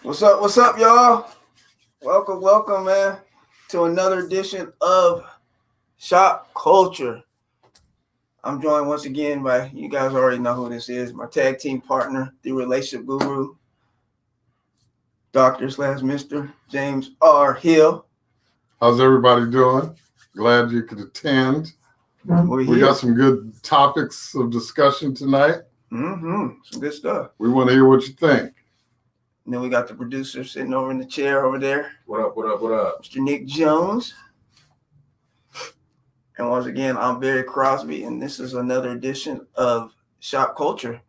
What's up? What's up, y'all? Welcome, man, to another edition of Shopkulture. I'm joined once again by, you guys already know who this is, my tag team partner, the relationship guru, Dr. / Mr. James R. Hill. How's everybody doing? Glad you could attend. We got some good topics of discussion tonight. Some good stuff. We want to hear what you think. And then we got the producer sitting over in the chair over there. What up? Mr. Nick Jones. And once again, I'm Barry Crosby, and this is another edition of Shopkulture.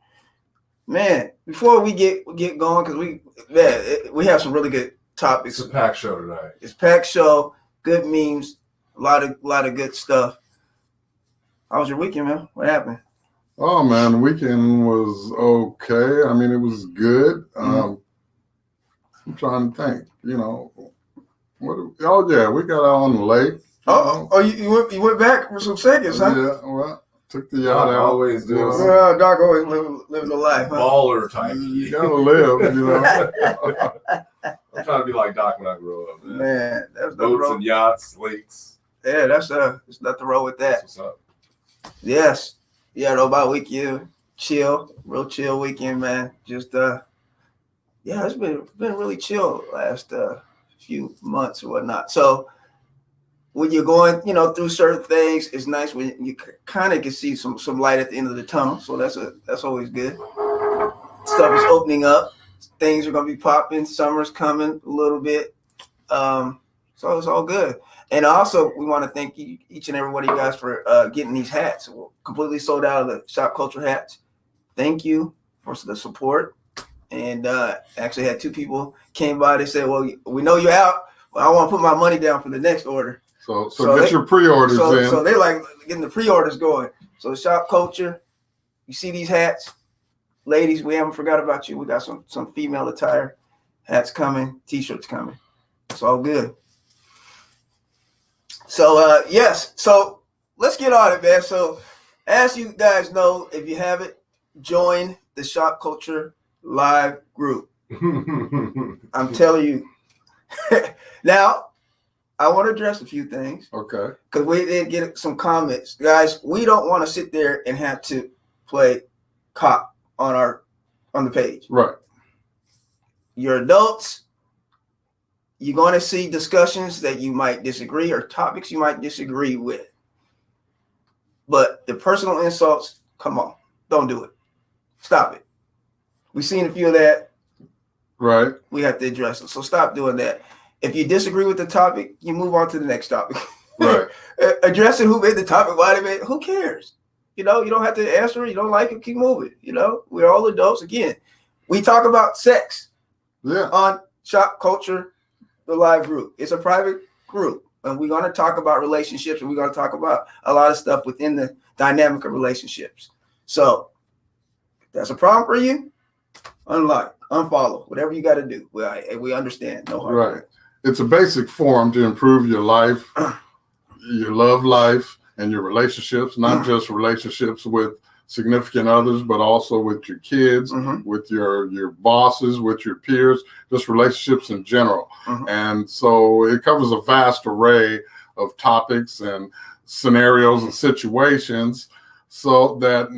Man, before we get going, because we have some really good topics. It's a packed show tonight. It's a packed show, good memes, a lot of good stuff. How was your weekend, man? What happened? Oh man, the weekend was okay. I mean, it was good. I'm trying to think. We got out on the lake. You went back for some seconds, huh? Yeah, well, took the yacht out. Always do. Doc always living the life, huh? Baller type. You gotta live, I'm trying to be like Doc when I grow up, man. Man, that's Boats and yachts, lakes. Yeah, there's nothing wrong with that. That's what's up. Yes. Yeah, about weekend, real chill weekend, man. Just it's been really chill last few months or whatnot. So when you're going, through certain things, it's nice when you kind of can see some light at the end of the tunnel. So that's always good. Stuff is opening up. Things are gonna be popping. Summer's coming a little bit. So it's all good. And also, we want to thank each and every one of you guys for getting these hats. We're completely sold out of the Shopkulture hats. Thank you for the support. And actually had two people came by. They said, well, we know you're out, but I want to put my money down for the next order. So get your pre-orders in. So they like getting the pre-orders going. So Shopkulture, you see these hats. Ladies, we haven't forgot about you. We got some female attire. Hats coming. T-shirts coming. It's all good. So, yes. So, let's get on it, man. So, as you guys know, if you haven't, join the Shopkulture live group. I'm telling you. Now, I want to address a few things. Okay. Because we did get some comments. Guys, we don't want to sit there and have to play cop on the page. Right. You're adults. You're going to see discussions that you might disagree or topics you might disagree with. But the personal insults, come on, don't do it. Stop it. We've seen a few of that. Right. We have to address it. So stop doing that. If you disagree with the topic, you move on to the next topic. Right. Addressing who made the topic, why they made it, who cares? You don't have to answer it. You don't like it, keep moving. We're all adults. Again, we talk about sex on Shopkulture, the live group. It's a private group, and we're going to talk about relationships, and we're going to talk about a lot of stuff within the dynamic of relationships. So if that's a problem for you, unlike, unfollow, whatever you got to do. We understand. No hard right. It's a basic form to improve your life, your love life, and your relationships, not just relationships with significant others, but also with your kids, with your bosses, with your peers, just relationships in general. And so it covers a vast array of topics and scenarios and situations so that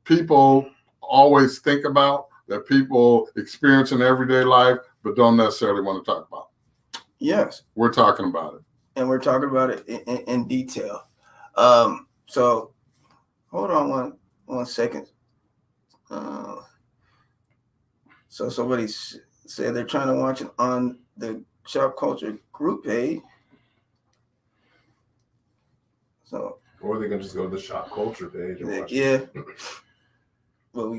people always think about, that people experience in everyday life, but don't necessarily want to talk about. Yes. We're talking about it. And we're talking about it in detail. So hold on one second. So somebody said they're trying to watch it on the Shopkulture group page. So, or they can just go to the Shopkulture page and watch it. But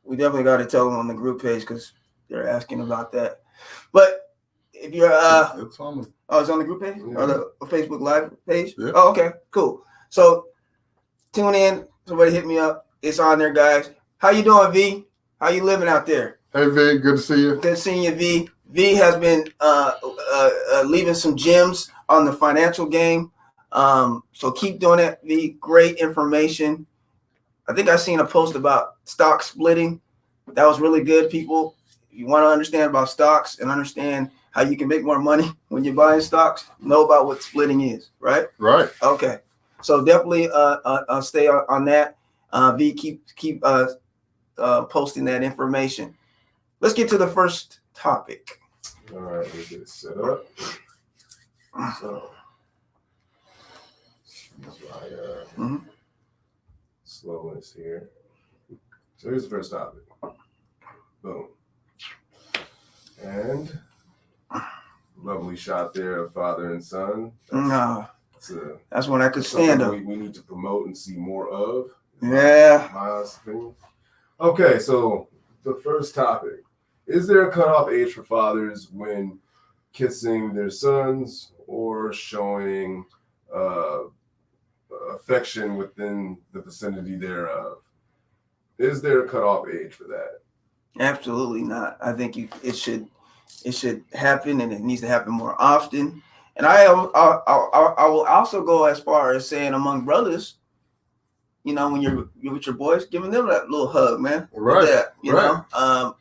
we definitely got to tell them on the group page because they're asking about that. But if you're it's on the it's on the group page or the Facebook Live page. Yeah. Oh, okay, cool. So tune in. Somebody hit me up. It's on there, guys. How you doing, V? How you living out there? Hey, V. Good to see you. Good seeing you, V. V has been leaving some gems on the financial game. So keep doing it, V. Great information. I think I seen a post about stock splitting. That was really good. People, you want to understand about stocks and understand how you can make more money when you're buying stocks, know about what splitting is, right? Right. Okay. So definitely stay on that. V, keep posting that information. Let's get to the first topic. All right, let's get it set up. So, excuse my slowness here. So here's the first topic. Boom. And lovely shot there of father and son. That's one I could stand up. We need to promote and see more of. Yeah. My opinion. Okay, so the first topic. Is there a cutoff age for fathers when kissing their sons or showing affection within the vicinity thereof? Is there a cutoff age for that? Absolutely not. I think it should happen, and it needs to happen more often. And I will also go as far as saying among brothers, you know, when you're with your boys, giving them that little hug, man. Right. That, you know,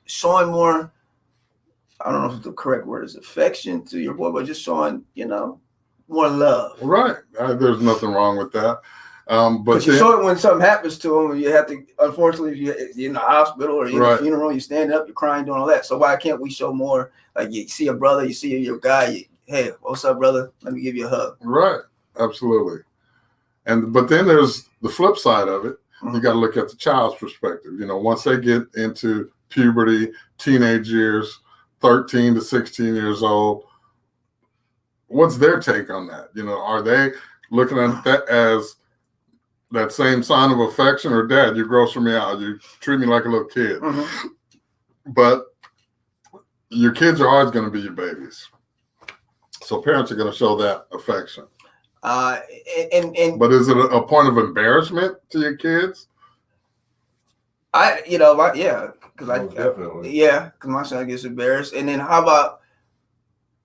showing more. I don't know if the correct word is affection to your boy, but just showing, you know, more love. Right. There's nothing wrong with that. But you show it when something happens to them, and you have to, unfortunately, if you're in the hospital or you're in a funeral, you stand up, you're crying, doing all that. So why can't we show more? Like you see a brother, you see your guy, hey, what's up, brother? Let me give you a hug. Right. Absolutely. But then there's the flip side of it. You got to look at the child's perspective. You know, once they get into puberty, teenage years, 13 to 16 years old, what's their take on that? You know, are they looking at that as that same sign of affection, or dad, you gross me out, you treat me like a little kid? But your kids are always going to be your babies. So parents are going to show that affection. But is it a point of embarrassment to your kids? Definitely. Yeah, because my son gets embarrassed. And then how about?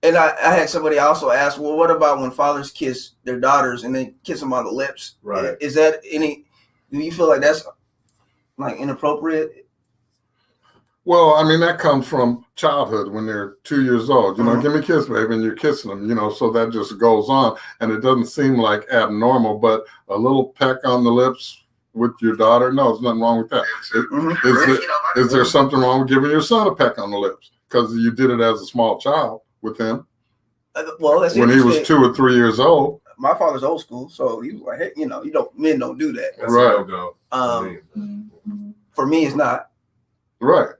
And I had somebody also ask, well, what about when fathers kiss their daughters and they kiss them on the lips? Right. Is that do you feel like that's like inappropriate? Well, I mean, that comes from childhood when they're 2 years old. You know, give me a kiss, baby, and you're kissing them, you know, so that just goes on. And it doesn't seem like abnormal, but a little peck on the lips with your daughter, no, there's nothing wrong with that. Is there something wrong with giving your son a peck on the lips? Because you did it as a small child with him. Well, that's when he was 2 or 3 years old. My father's old school, so he was like, hey, you know, men don't do that. That's right. For me, it's not. Right.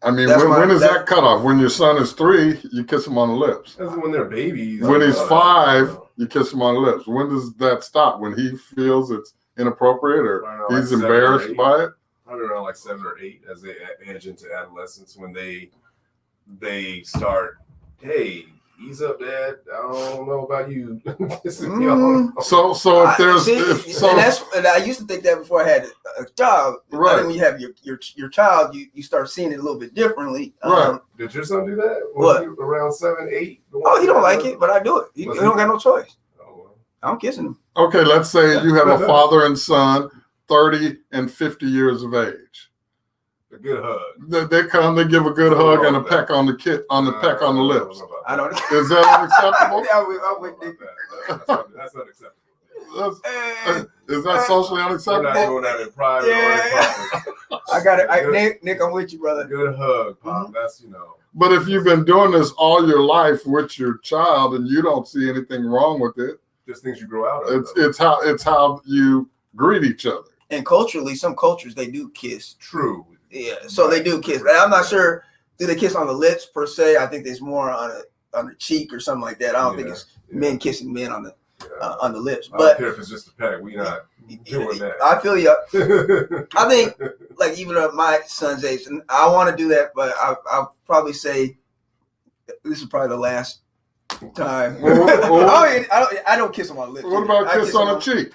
I mean, when is that cutoff? When your son is 3, you kiss him on the lips. That's when they're babies. When he's 5, you kiss him on the lips. When does that stop? When he feels it's inappropriate or he's embarrassed by it? Probably around like 7 or 8 as they edge into adolescence, when they start, hey, ease up, Dad. I don't know about you. So if there's and I used to think that before I had a child. Right. When you have your child, you start seeing it a little bit differently. Right. Did your son do that? What? Around 7, 8? Oh, he don't like it, but I do it. He don't got no choice. I'm kissing him. Okay, let's say you have a father and son, 30 and 50 years of age. A good hug. They come, they give a good hug and a peck on the peck on the lips. I don't. Is that unacceptable? That's unacceptable. Is that socially unacceptable? We're not doing that in private or in public. I got it. Nick, I'm with you, brother. Good hug, Pop. That's, But if you've been doing this all your life with your child and you don't see anything wrong with it, just things you grow out of. It's how you greet each other. And culturally, some cultures they do kiss. True. Yeah, so they do kiss. I'm not sure. Do they kiss on the lips per se? I think there's more on the cheek or something like that. I don't think it's men kissing men on the lips. I But don't care if it's just a peck. We not doing that. I feel you. I think like even at my son's age, and I want to do that, but I'll probably say this is probably the last time. I don't kiss him on the lips. What about kiss on the cheek?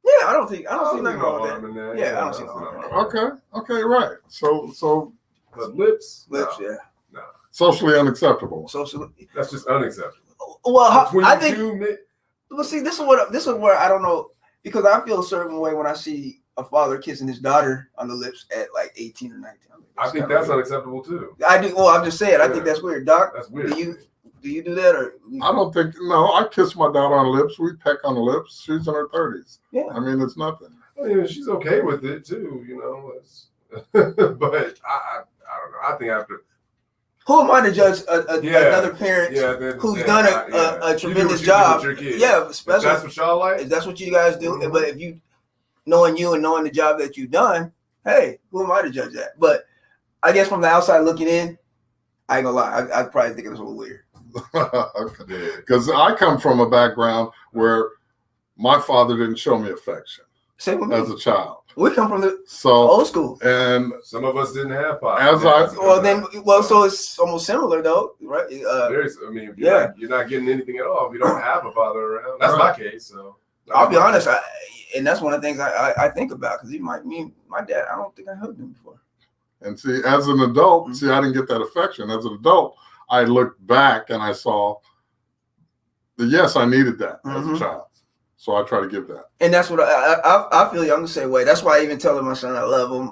Yeah, I don't see nothing wrong with that. Yeah, I don't see nothing wrong with that. Okay, right. So but lips, no. Socially unacceptable. That's just unacceptable. Well, I think. Well, see, this is where I don't know, because I feel a certain way when I see a father kissing his daughter on the lips at like 18 or 19. I think that's unacceptable too. I do. Well, I'm just saying. I think that's weird, Doc. That's weird. Do you do that or? I don't think. No, I kiss my daughter on the lips. We peck on the lips. She's in her 30s. Yeah. I mean, it's nothing. I mean, she's okay with it too, you know. But I don't know. I think after. Who am I to judge another parent who's done a tremendous job? Yeah, especially if that's what y'all like. If that's what you guys do. But if you knowing the job that you've done, hey, who am I to judge that? But I guess from the outside looking in, I ain't gonna lie, I probably think it was a little weird. Because I come from a background where my father didn't show me affection as a child. We come from the old school, and some of us didn't have fathers. So it's almost similar though, right? You're not getting anything at all if you don't have a father around. That's my case. So I'll be honest, and that's one of the things I think about because my dad, I don't think I hugged him before. And see, as an adult, I didn't get that affection. As an adult, I looked back and I saw that yes, I needed that as a child. So I try to give that. And that's what I feel I'm the same way. That's why I even tell my son I love him.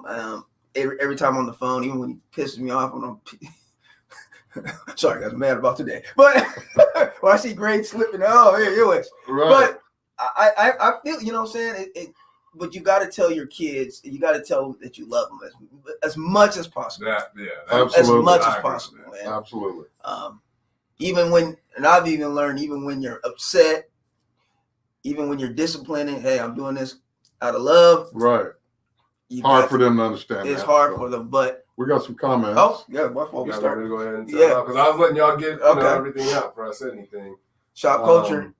Every time on the phone, even when he pisses me off when I'm sorry, I was mad about today. But when I see grades slipping, anyways. Right. But I feel, you know what I'm saying? But you got to tell your kids, you got to tell them that you love them as much as possible. Absolutely. As much as possible, man. Absolutely. I've even learned, even when you're upset, even when you're disciplining, hey, I'm doing this out of love. Right. Hard for them to understand. It's hard for them, but we got some comments. Oh, yeah. Before we start, go ahead and tell because I was letting y'all get everything out before I said anything. Shopkulture.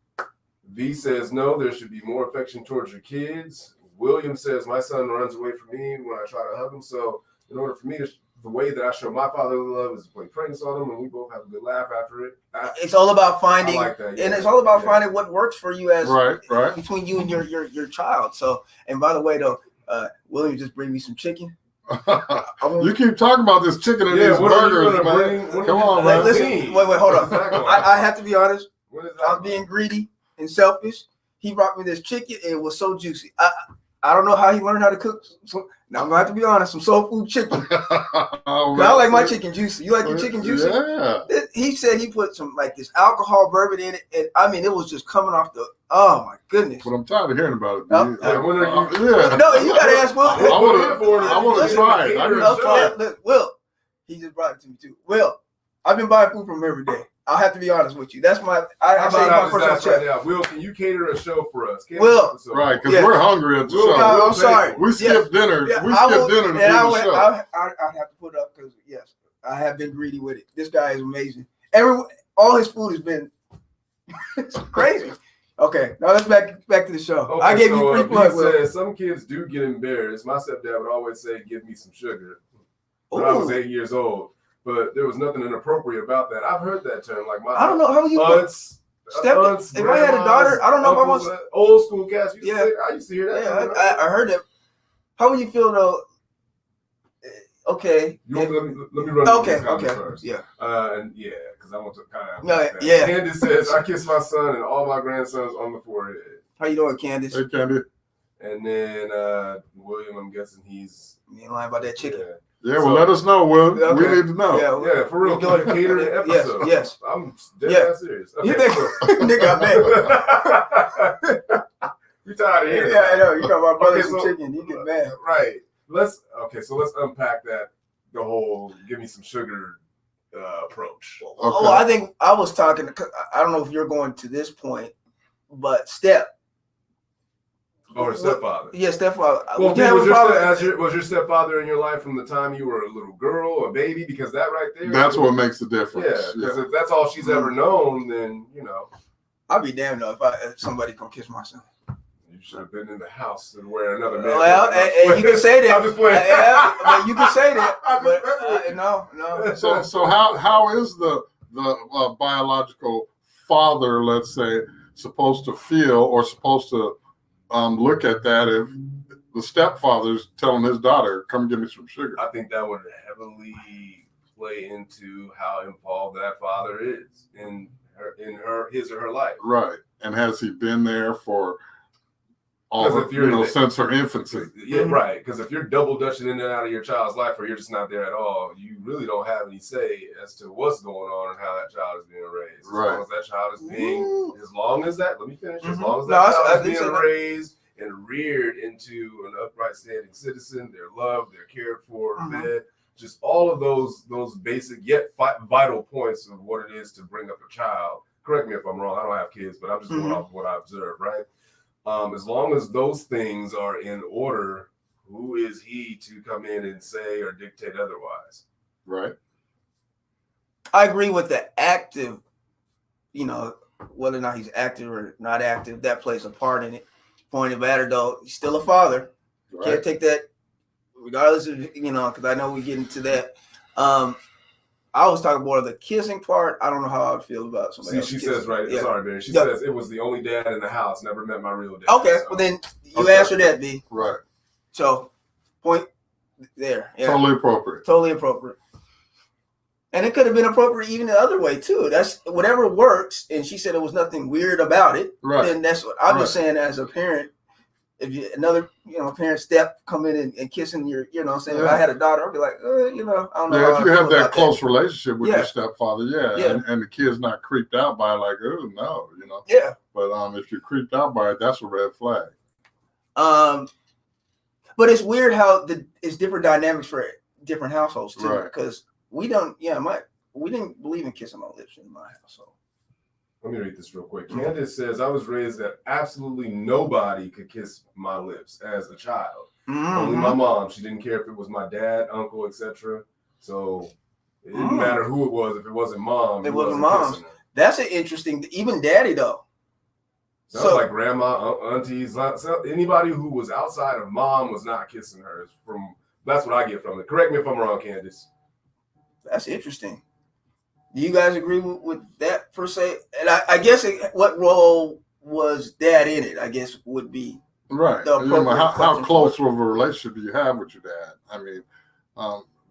V says no. There should be more affection towards your kids. William says my son runs away from me when I try to hug him. So in order for me to, the way that I show my fatherly love is to play pranks on him, and we both have a good laugh after it. It's all about finding, I like that, and it's all about finding what works for you as right between you and your child. So, and by the way, though, William just bring me some chicken. You keep talking about this chicken and these burgers, man. Come on, man. Listen, wait, hold on. I have to be honest. I'm being greedy and selfish. He brought me this chicken, and it was so juicy. I don't know how he learned how to cook. Now I'm gonna have to be honest. Some soul food chicken. I like my chicken juicy. You like your chicken juicy? Yeah. He said he put some like this alcohol bourbon in it, and I mean it was just coming off the. Oh my goodness! But I'm tired of hearing about it. No, you gotta ask Will. I want to try it. Will, he just brought it to me too. Will, I've been buying food from him every day. I'll have to be honest with you. That's my. I say my personal check. Right. Will, can you cater a show for us? Will, right? Because we're hungry at the show. No, I'm sorry. We skipped dinner. Yeah, we skipped dinner to do the show. I have to put up because yes, I have been greedy with it. This guy is amazing. All his food has been it's crazy. Okay, now let's back to the show. Okay, I gave you free plug. Says some kids do get embarrassed. My stepdad would always say, "Give me some sugar." When I was 8 years old. But there was nothing inappropriate about that. I've heard that term. Like I don't know how you aunts, if I had a daughter, I don't know if I want old school cats. I used to hear that. Yeah, I heard that. How would you feel though? Okay. Let me run. Okay. First. Yeah. Because I want to kind of. Candace says I kiss my son and all my grandsons on the forehead. How you doing, Candace? Hey, Candy. And then William, I'm guessing he's. You ain't lying about that chicken. Yeah, well, let us know, Will. Okay. We need to know. Yeah, for real. Doing a catering episode. Yes. I'm dead serious. Okay, nigga, I bet. You tired of hearing I know. You talking about brother some chicken. You get mad. Right. Let's unpack that, the whole give me some sugar approach. Okay. Oh, I think I was talking, I don't know if you're going to this point, but or stepfather. Yeah, stepfather. Well, was your stepfather in your life from the time you were a little girl, a baby? Because that right there. That's what makes the difference. Yeah, because if that's all she's ever known, then, I'd be damned though if somebody come kiss my son. You should have been in the house and wear another man. Well, and you can say that. I'm just playing. You can say that. But no. So how is the biological father, let's say, supposed to feel or supposed to look at that if the stepfather's telling his daughter, "Come give me some sugar"? I think that would heavily play into how involved that father is in his or her life. Right. And has he been there for all her, if you're since her infancy. Yeah, right. Because if you're double dutching in and out of your child's life, or you're just not there at all, you really don't have any say as to what's going on and how that child is being raised. As long as that child is being, as long as that child is being raised and reared into an upright, standing citizen, they're loved, they're cared for, fed, just all of those basic yet vital points of what it is to bring up a child. Correct me if I'm wrong. I don't have kids, but I'm just going off of what I observed, right? As long as those things are in order, who is he to come in and say or dictate otherwise? Right. I agree with the active, whether or not he's active or not active, that plays a part in it. Point of matter, though, he's still a father. Right. Can't take that, regardless of, because I know we get into that. I was talking more of the kissing part. I don't know how I would feel about somebody else. She says, right. Yeah. Sorry, Barry. She says it was the only dad in the house. Never met my real dad. Okay. So. Well, then you answered that, B. Right. So, point there. Yeah. Totally appropriate. Totally appropriate. And it could have been appropriate even the other way, too. That's whatever works. And she said there was nothing weird about it. Right. Then that's what I'm just saying as a parent. If you, another, parent step come in and kissing your, saying, if I had a daughter, I'd be like, I don't know. Yeah, if you have that close relationship with your stepfather, and the kid's not creeped out by it, like, oh, no, Yeah. But if you're creeped out by it, that's a red flag. But it's weird how it's different dynamics for different households, too. Right. Because we didn't believe in kissing on lips in my household. Let me read this real quick. Candace says, I was raised that absolutely nobody could kiss my lips as a child. Only my mom. She didn't care if it was my dad, uncle, etc. So it didn't matter who it was. If it wasn't mom, it wasn't mom. That's an interesting, even daddy, though. Sounds like grandma, aunties, anybody who was outside of mom was not kissing her. That's what I get from it. Correct me if I'm wrong, Candace. That's interesting. Do you guys agree with that per se? And I guess what role was dad in it? I guess would be right. How close of a relationship do you have with your dad? I mean,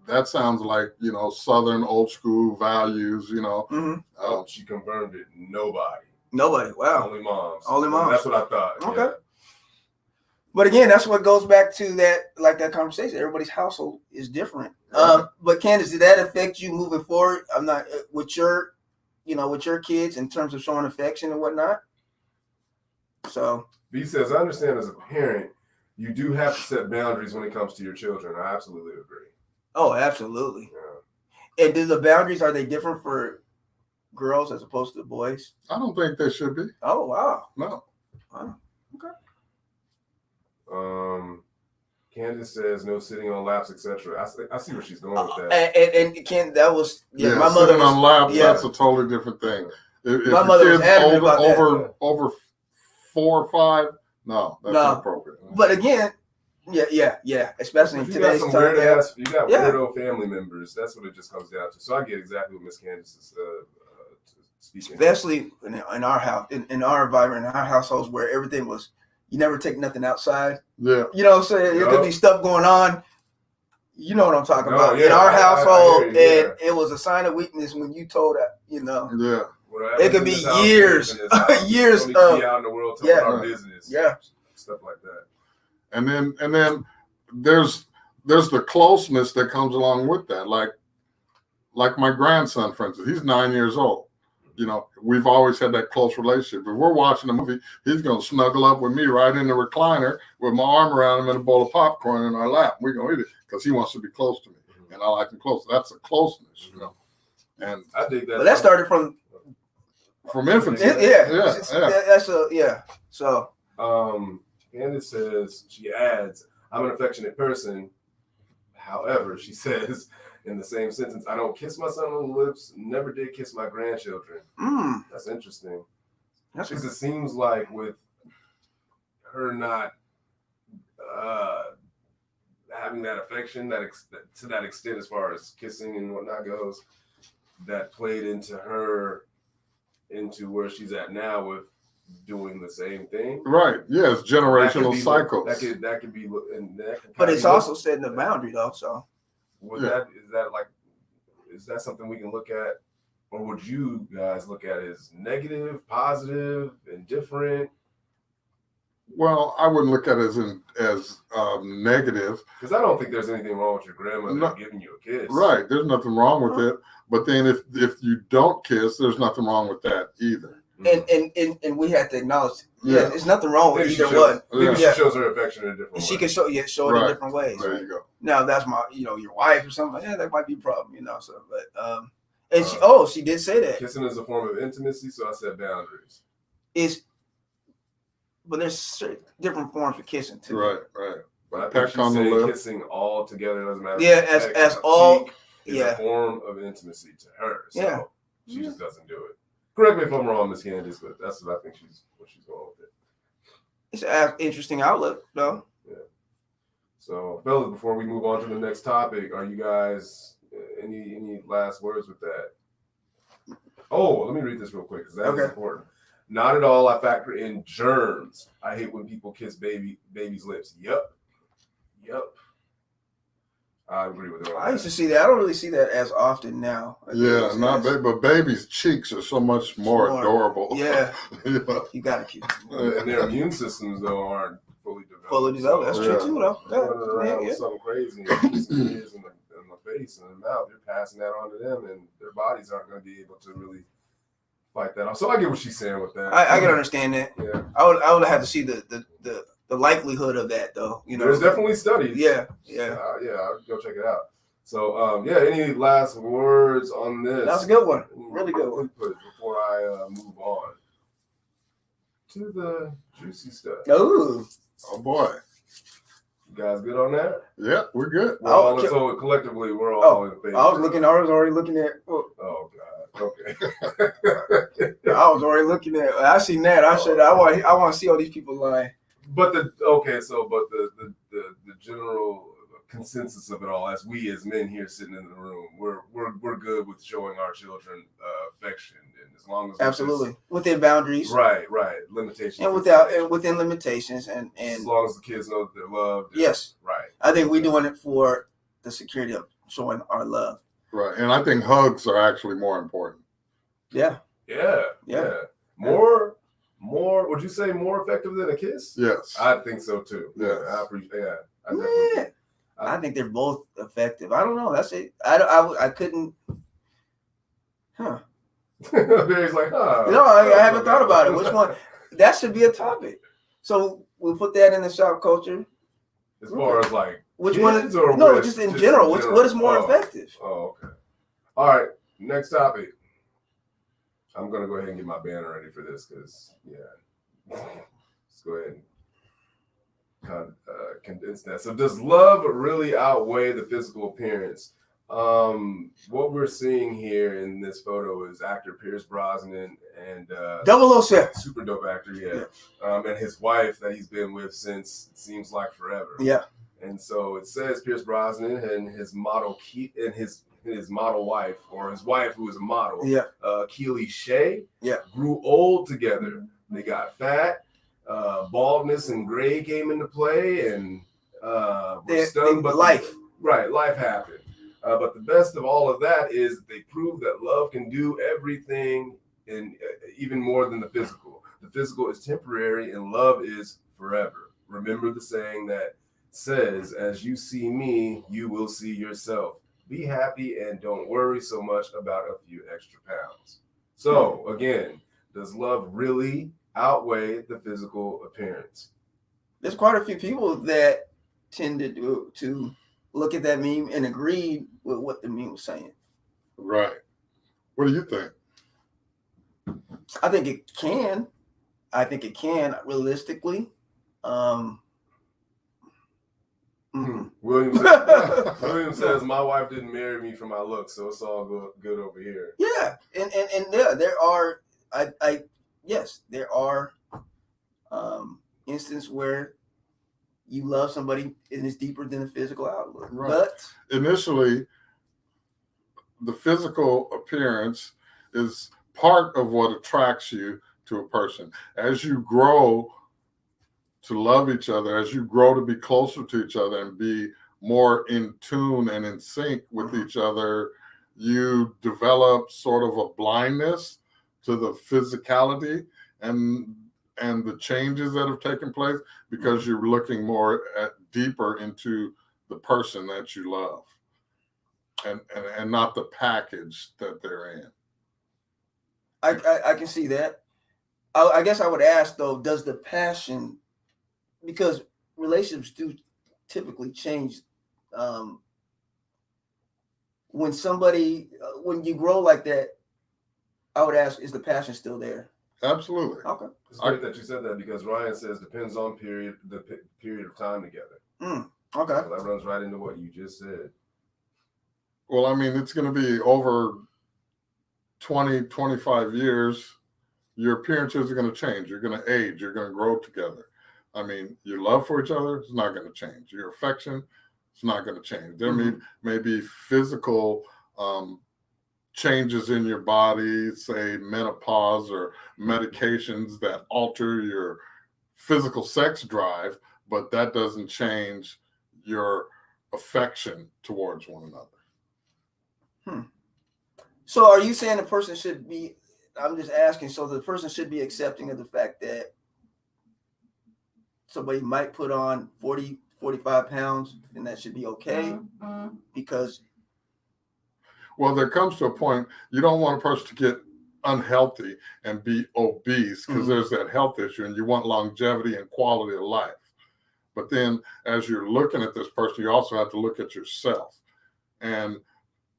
that sounds like Southern old school values. She confirmed it. Nobody. Wow. Only moms. Only moms. That's what I thought. Okay. Yeah. But again, that's what goes back to that conversation. Everybody's household is different. Right. But Candace, did that affect you moving forward? I'm not with your kids in terms of showing affection and whatnot. So B says, I understand as a parent, you do have to set boundaries when it comes to your children. I absolutely agree. Oh, absolutely. Yeah. And the boundaries, are they different for girls as opposed to boys? I don't think they should be. Oh, wow. No. Wow. Okay. Candace says no sitting on laps, etc. I see where she's going with that. And Ken, that was my mother sitting on laps. Yeah. That's a totally different thing. If my mother was adamant about that. Over 4 or 5, no, that's not appropriate. But again, yeah. Especially in today's time. You got weirdo family members. That's what it just comes down to. So I get exactly what Miss Candace is speaking. Especially in our house, in our environment, in our households, where everything was. You never take nothing outside. Yeah. You know what I'm saying? There could be stuff going on. You know what I'm talking about. In our household, and it was a sign of weakness when you told that, Yeah. It could be years of out in the world talking our business. Yeah. Stuff like that. And then there's the closeness that comes along with that. Like my grandson, for instance, he's 9 years old. We've always had that close relationship. If we're watching a movie, he's going to snuggle up with me right in the recliner with my arm around him and a bowl of popcorn in our lap. We're going to eat it because he wants to be close to me. And I like him close. That's a closeness, And I think that. But that started from infancy. So. Candace says, she adds, I'm an affectionate person. However, she says, in the same sentence, I don't kiss my son on the lips, never did kiss my grandchildren. That's interesting. Because it seems like with her not having that affection to that extent as far as kissing and whatnot goes, that played into where she's at now with doing the same thing. Right. Yes, generational cycles. That could be, and that can but it's also setting a boundary though, so. Is that something we can look at, or would you guys look at as negative, positive, indifferent? Well, I wouldn't look at it as negative. Because I don't think there's anything wrong with your grandmother No. giving you a kiss. Right. There's nothing wrong with it. But then if you don't kiss, there's nothing wrong with that either. And we have to acknowledge, there's nothing wrong with Maybe either one. Maybe she shows her affection in a different way. She can show it in different ways. There you go. Now, if that's your wife or something, that might be a problem, So, but and she did say that kissing is a form of intimacy, so I said boundaries. But there's different forms of kissing too. Right. But I think she's saying kissing all together doesn't matter. Yeah, as all is a form of intimacy to her. So she Mm-hmm. just doesn't do it. Correct me if I'm wrong, Miss Candace, but that's what I think she's going with it. It's an interesting outlook, though. Yeah. So, fellas, before we move on to the next topic, are you guys any last words with that? Oh, let me read this real quick because that is important. Not at all. I factor in germs. I hate when people kiss baby's lips. Yep. I agree with that. I used to see that. I don't really see that as often now. Yeah, but baby's cheeks are so much more adorable. Yeah. You gotta keep them. And their immune systems though aren't fully developed. So, that's true too, though. Running around with something crazy and kissing kids in the face and the mouth. You're passing that on to them, and their bodies aren't going to be able to really fight that off. So I get what she's saying with that. I can understand that. Yeah. I would have to see the likelihood of that, though. There's definitely studies. Yeah. I'll go check it out. So, any last words on this? That's a good one. Really good one. Before I move on to the juicy stuff. Oh boy. You guys good on that? Yeah, we're good. So collectively, we're all in favor. I was already looking at. Oh God. Okay. I was already looking at. I seen that. I said I want to see all these people lying. But the general consensus of it all, as men here sitting in the room, we're good with showing our children affection, and as long as absolutely within boundaries, right, limitations, and within limitations, and as long as the kids know that they're loved. Yes, right. I think we're doing it for the security of showing our love. Right, and I think hugs are actually more important. Yeah. More, would you say more effective than a kiss? Yes. I think so too. Yes. I appreciate I think they're both effective. I don't know. That's it. I couldn't. Huh. Barry's like, I haven't thought about it. Which one? That should be a topic. So we'll put that in the shop culture. As far as like which one is just in general. What is more effective? Oh, okay. All right. Next topic. I'm gonna go ahead and get my banner ready for this because let's go ahead and condense that. So, does love really outweigh the physical appearance? What we're seeing here in this photo is actor Pierce Brosnan and 007, super dope actor, and his wife that he's been with since it seems like forever. Yeah. And so it says Pierce Brosnan and his model his model wife, or his wife who is a model, Keely Shea, grew old together. They got fat, baldness and gray came into play, and were stunned. But life happened. But the best of all of that is they prove that love can do everything, and even more than the physical. The physical is temporary, and love is forever. Remember the saying that says, "As you see me, you will see yourself." Be happy and don't worry so much about a few extra pounds. So, again, does love really outweigh the physical appearance? There's quite a few people that tended to look at that meme and agree with what the meme was saying. Right. What do you think? I think it can. Realistically. William says, my wife didn't marry me for my looks, so it's all good over here. Yeah, and there are there are instances where you love somebody and it's deeper than the physical outlook. Right. But initially, the physical appearance is part of what attracts you to a person. As you grow to love each other, as you grow to be closer to each other and be more in tune and in sync with each other, you develop sort of a blindness to the physicality. And and the changes that have taken place, because you're looking more deeper into the person that you love, and not the package that they're in. I can see that. I guess I would ask though, does the passion, because relationships do typically change, when when you grow like that, I would ask, is the passion still there? Absolutely. Okay. It's great that you said that, because Ryan says depends on the period of time together. Okay. So that runs right into what you just said. Well, I mean, it's going to be over 20, 25 years. Your appearances are going to change. You're going to age. You're going to grow together. I mean, your love for each other is not going to change. Your affection is not going to change. There may be physical changes in your body, say menopause or medications that alter your physical sex drive, but that doesn't change your affection towards one another. So are you saying the person should be, I'm just asking, so the person should be accepting of the fact that somebody might put on 40, 45 pounds and that should be okay? Because, well, there comes to a point you don't want a person to get unhealthy and be obese, because there's that health issue, and you want longevity and quality of life. But then as you're looking at this person, you also have to look at yourself. And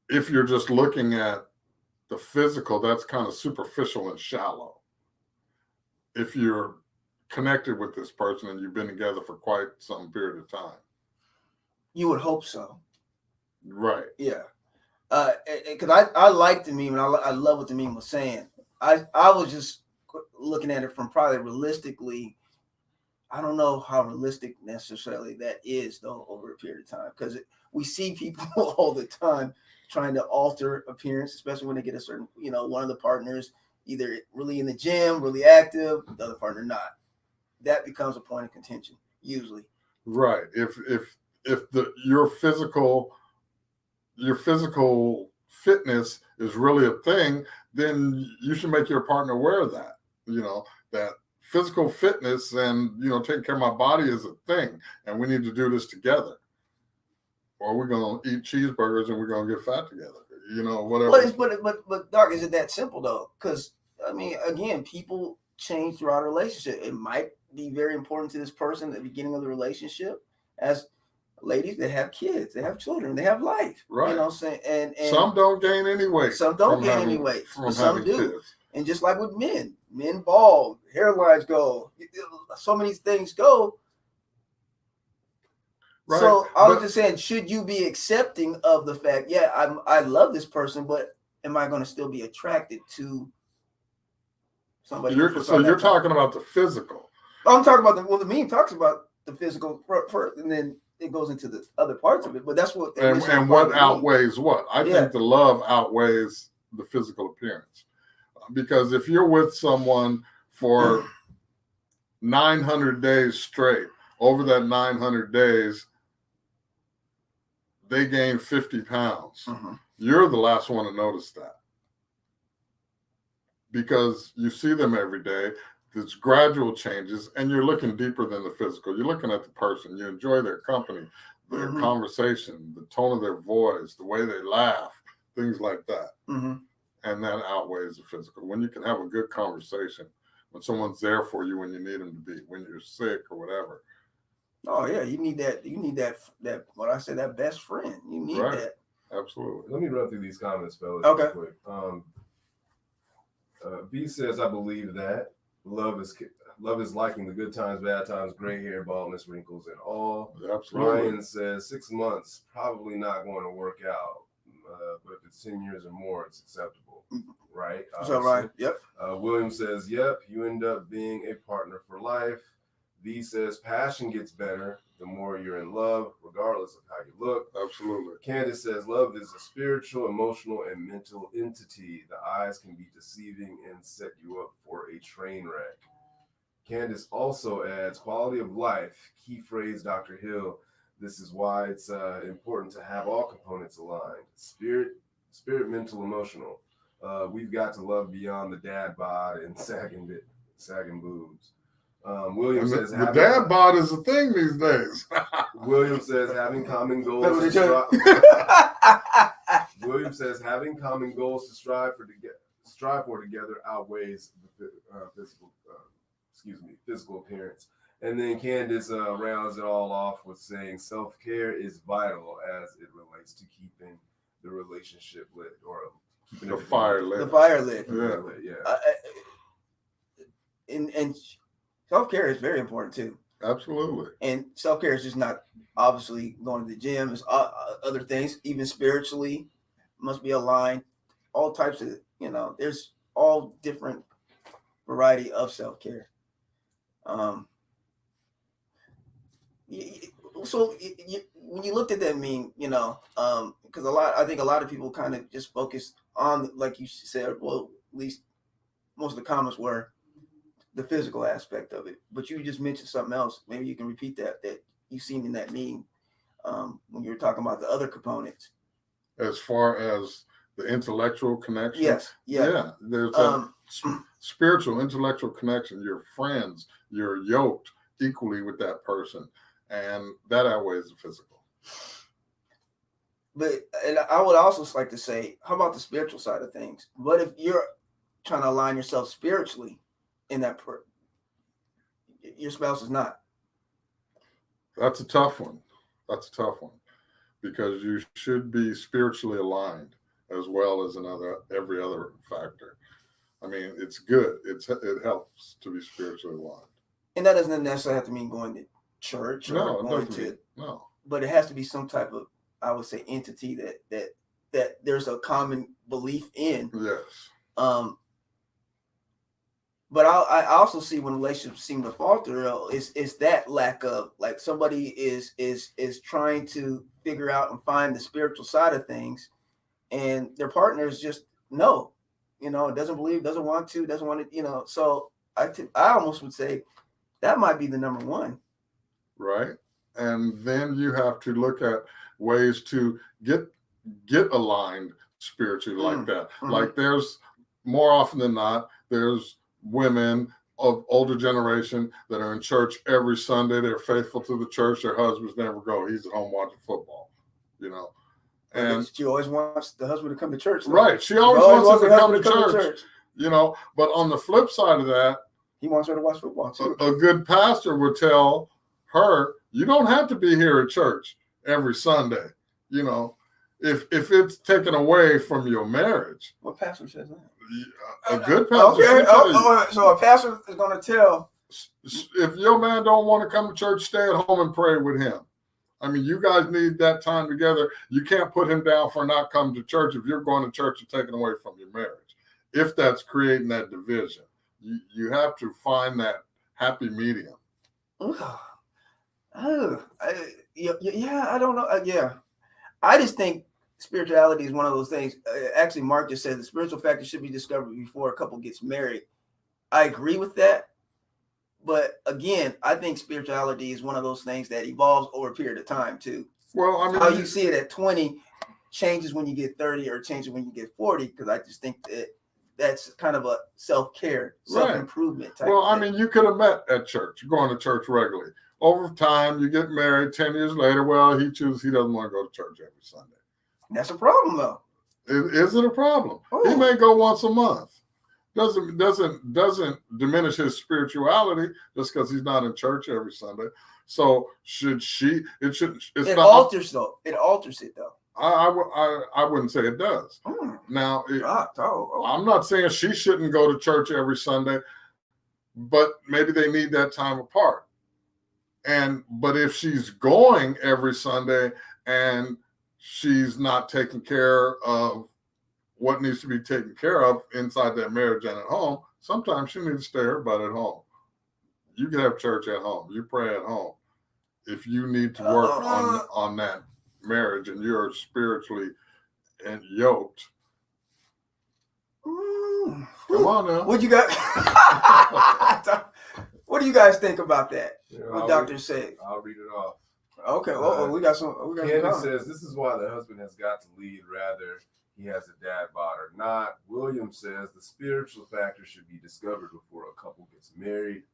if you're just looking at the physical, that's kind of superficial and shallow. If you're connected with this person and you've been together for quite some period of time, you would hope so. Right. Yeah. Because I like the meme, and I love what the meme was saying. I was just looking at it from probably realistically. I don't know how realistic necessarily that is though over a period of time, because we see people all the time trying to alter appearance, especially when they get a certain, one of the partners either really in the gym, really active, the other partner not. That becomes a point of contention usually. Right. If your physical fitness is really a thing, then you should make your partner aware of that. That physical fitness and taking care of my body is a thing, and we need to do this together, or we're gonna eat cheeseburgers and we're gonna get fat together. Whatever. But Doc, is it that simple though? Because I mean, again, people change throughout a relationship. It might be very important to this person at the beginning of the relationship, as ladies that have kids, they have children, they have life. Right. You know what I'm saying? And some don't gain any weight. Some don't gain any weight. But some do. Kids. And just like with men bald, hairlines go, so many things go. Right. So I was just saying, should you be accepting of the fact, yeah, I love this person, but am I going to still be attracted to somebody? So you're talking about the physical. I'm talking about the meme talks about the physical first, and then it goes into the other parts of it. But that's what and what outweighs what? I think the love outweighs the physical appearance, because if you're with someone for 900 days straight, over that 900 days, they gain 50 pounds. You're the last one to notice that, because you see them every day. There's gradual changes, and you're looking deeper than the physical. You're looking at the person. You enjoy their company, their conversation, the tone of their voice, the way they laugh, things like that. And that outweighs the physical. When you can have a good conversation, when someone's there for you when you need them to be, when you're sick or whatever. Oh yeah, you need that. You need that what I said, that best friend. You need that. Absolutely. Let me run through these comments, fellas. Okay. Real quick. B says, I believe that love is liking the good times, bad times, gray hair, baldness, wrinkles, and all. Absolutely. Ryan says 6 months, probably not going to work out. But if it's 10 years or more, it's acceptable. Right? So Ryan, yep. William says, yep, you end up being a partner for life. V says passion gets better the more you're in love, regardless of how you look. Absolutely. Candace says love is a spiritual, emotional, and mental entity. The eyes can be deceiving and set you up for a train wreck. Candace also adds quality of life. Key phrase, Dr. Hill. This is why it's important to have all components aligned. Spirit, mental, emotional. We've got to love beyond the dad bod and sagging boobs. William And says the dad bod is a thing these days. William says having common goals. William says having common goals to strive for together outweighs the physical appearance. And then Candace rounds it all off with saying self-care is vital as it relates to keeping the relationship lit or keeping the fire lit. The fire lit. Yeah. And self-care is very important too. Absolutely. And self-care is just not obviously going to the gym. It's other things, even spiritually, must be aligned. All types of, there's all different variety of self-care. So when you looked at that meme, because I think a lot of people kind of just focused on, like you said, well, at least most of the comments were the physical aspect of it. But you just mentioned something else. Maybe you can repeat that you seen in that meme when you were talking about the other components. As far as the intellectual connection, yes, yeah, there's a spiritual, intellectual connection. You're friends. You're yoked equally with that person, and that outweighs the physical. But and I would also like to say, how about the spiritual side of things? What if you're trying to align yourself spiritually in that your spouse is not? That's a tough one. Because you should be spiritually aligned as well as every other factor. I mean, it's good. It helps to be spiritually aligned. And that doesn't necessarily have to mean going to church or going to no. But it has to be some type of, I would say, entity that there's a common belief in. Yes. But I also see when relationships seem to falter, is that lack of, like, somebody is trying to figure out and find the spiritual side of things, and their partner is just doesn't believe, doesn't want to, So I almost would say that might be the number one. Right, and then you have to look at ways to get aligned spiritually like that. Mm-hmm. Like there's more often than not, there's women of older generation that are in church every Sunday. They're faithful to the church. Their husbands never go. He's at home watching football, And she always wants the husband to come to church. Though. Right. She always wants him to come to church. But on the flip side of that, he wants her to watch football too. A good pastor would tell her, you don't have to be here at church every Sunday. If it's taken away from your marriage. What pastor says that? A good pastor. Okay. So a pastor is going to tell. If your man don't want to come to church, stay at home and pray with him. I mean, you guys need that time together. You can't put him down for not coming to church if you're going to church and taking away from your marriage. If that's creating that division, you have to find that happy medium. I don't know. I just think spirituality is one of those things. Actually, Mark just said the spiritual factor should be discovered before a couple gets married. I agree with that. But again, I think spirituality is one of those things that evolves over a period of time too. Well, I mean, how you see it at 20 changes when you get 30 or changes when you get 40. Because I just think that's kind of a self-care, self-improvement type. Well, I mean, you could have met at church. You're going to church regularly. Over time, you get married. 10 years later, well, he chooses he doesn't want to go to church every Sunday. That's a problem, though. Is it a problem? Oh. He may go once a month. Doesn't diminish his spirituality just because he's not in church every Sunday. So should she? It alters it though. I wouldn't say it does. Now, I'm not saying she shouldn't go to church every Sunday, but maybe they need that time apart. But if she's going every Sunday and she's not taking care of what needs to be taken care of inside that marriage and at home, sometimes she needs to stay her butt at home. You can have church at home. You pray at home. If you need to work on that marriage and you're spiritually and yoked. Come on now. What you got? What do you guys think about that? What Dr. said? I'll read it off. Okay. We got some. Candace says this is why the husband has got to lead, rather he has a dad bod or not. William says the spiritual factor should be discovered before a couple gets married.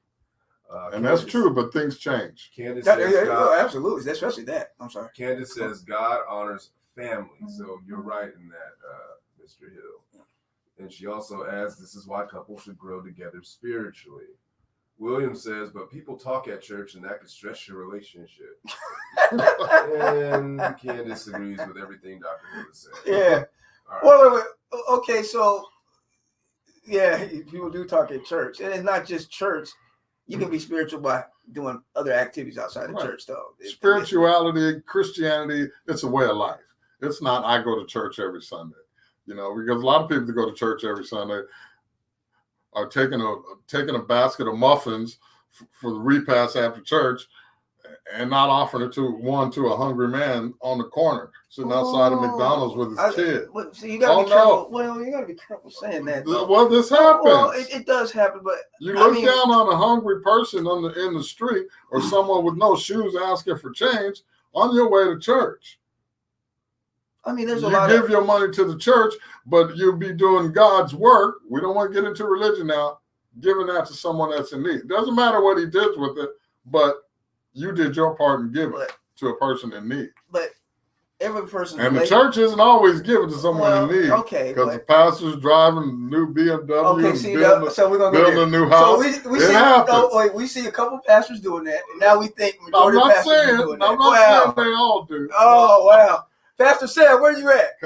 And that's true, but things change. Candace says absolutely, especially that. I'm sorry. Candace says God honors family, so you're right in that, Mr. Hill. And she also adds, this is why couples should grow together spiritually. William says, but people talk at church and that could stress your relationship. And Candace agrees with everything Dr. Hill is saying. Yeah. Right. Wait. Okay, so yeah, people do talk at church. And it's not just church. You can be spiritual by doing other activities outside of church, though. Spirituality, Christianity, it's a way of life. It's not I go to church every Sunday. Because a lot of people that go to church every Sunday are taking a basket of muffins for the repast after church and not offering it to a hungry man on the corner sitting outside of McDonald's with his kid. So you gotta be careful. Well, you gotta be careful saying that. Well, this happens. Well, it does happen, but you look down on a hungry person in the street or someone with no shoes asking for change on your way to church. I mean, there's a lot. You give your money to the church, but you'll be doing God's work. We don't want to get into religion now. Giving that to someone that's in need. Doesn't matter what he did with it, but you did your part in giving to a person in need. But every person and the church isn't always giving to someone in need. Okay, because the pastor's driving a new BMW. Okay, so we're gonna build a new house. So we see a couple pastors doing that, and now we think majority of pastors are doing that. I'm not saying they all do. Oh wow, Pastor Sam, where you at?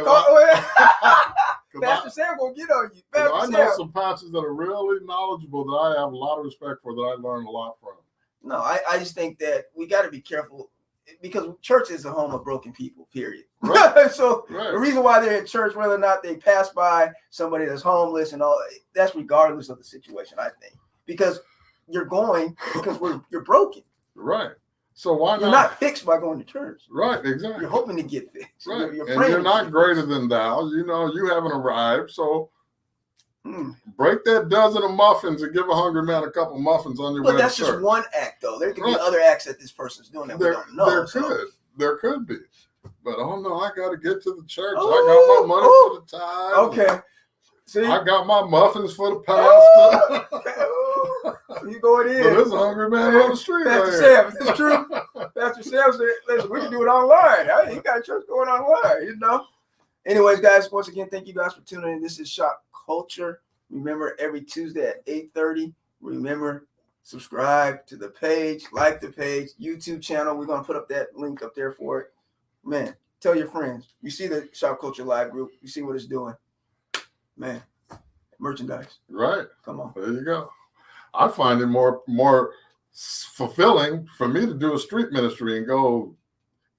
Pastor Sam will get on you. I know some pastors that are really knowledgeable that I have a lot of respect for, that I learned a lot from. No, I just think that we got to be careful because church is a home of broken people, period. Right. So the reason why they're at church, whether or not they pass by somebody that's homeless and all, that's regardless of the situation, I think. Because you're going because you're broken. Right. So why not? You're not fixed by going to church. Right, exactly. You're hoping to get fixed. Right. You're not greater than thou. You haven't arrived. So break that dozen of muffins and give a hungry man a couple muffins on your way to church. But that's just one act, though. There could be other acts that this person's doing that we don't know. There could be. But I got to get to the church. I got my money for the tithe. Okay. See? I got my muffins for the pastor. You going in? But there's a hungry man on the street. Pastor Sam, is this true? Pastor Sam said, listen, we can do it online. He got church going online, Anyways, guys, once again, thank you guys for tuning in. This is Shopkulture. Remember, every Tuesday at 8:30. Remember, subscribe to the page, like the page, YouTube channel. We're going to put up that link up there for it. Man, tell your friends. You see the Shopkulture Live group. You see what it's doing. Man, merchandise. Right. Come on. There you go. I find it more fulfilling for me to do a street ministry and go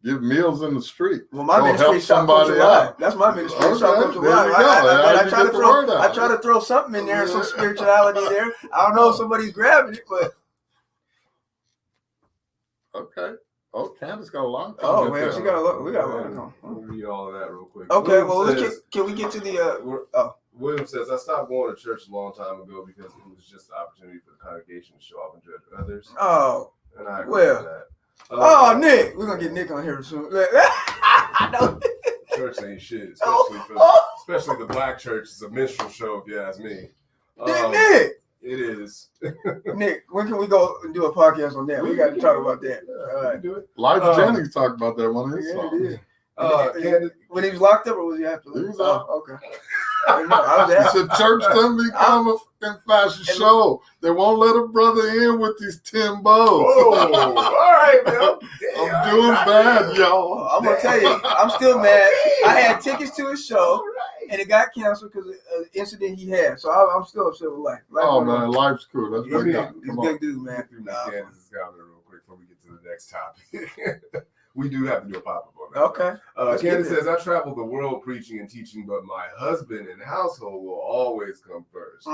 give meals in the street. Well, my ministry is Shopkulture Live. That's my ministry. Shopkulture Live. I try to throw something in there, some spirituality there. I don't know if somebody's grabbing it, but okay. Oh, Candace got a long time. Oh man, we got a lot to come. We'll read all of that real quick. Okay, can we get to the William says, I stopped going to church a long time ago because it was just an opportunity for the congregation to show off and judge others. Oh, and I agree with that. Nick, we're gonna get Nick on here soon. Church ain't shit, especially the black church. It's a minstrel show, if you ask me. Nick, it is. Nick, when can we go and do a podcast on that? We got to talk about that. All right, do it. Life Jennings talked about that one of his songs. When he was locked up, or was he after? He was out. Okay. It's a church done become a fashion show. They won't let a brother in with these Timbos. Oh, all right, man. I'm doing bad, y'all. I'm gonna tell you, I'm still mad. I had tickets to his show, and it got canceled because of an incident he had. So I'm still upset with life. Oh man, life's cool. That's he's a good dude, man. This is real quick before we get to the next topic. We do have to do a pop-up on that. Okay. Candace says, I travel the world preaching and teaching, but my husband and household will always come first.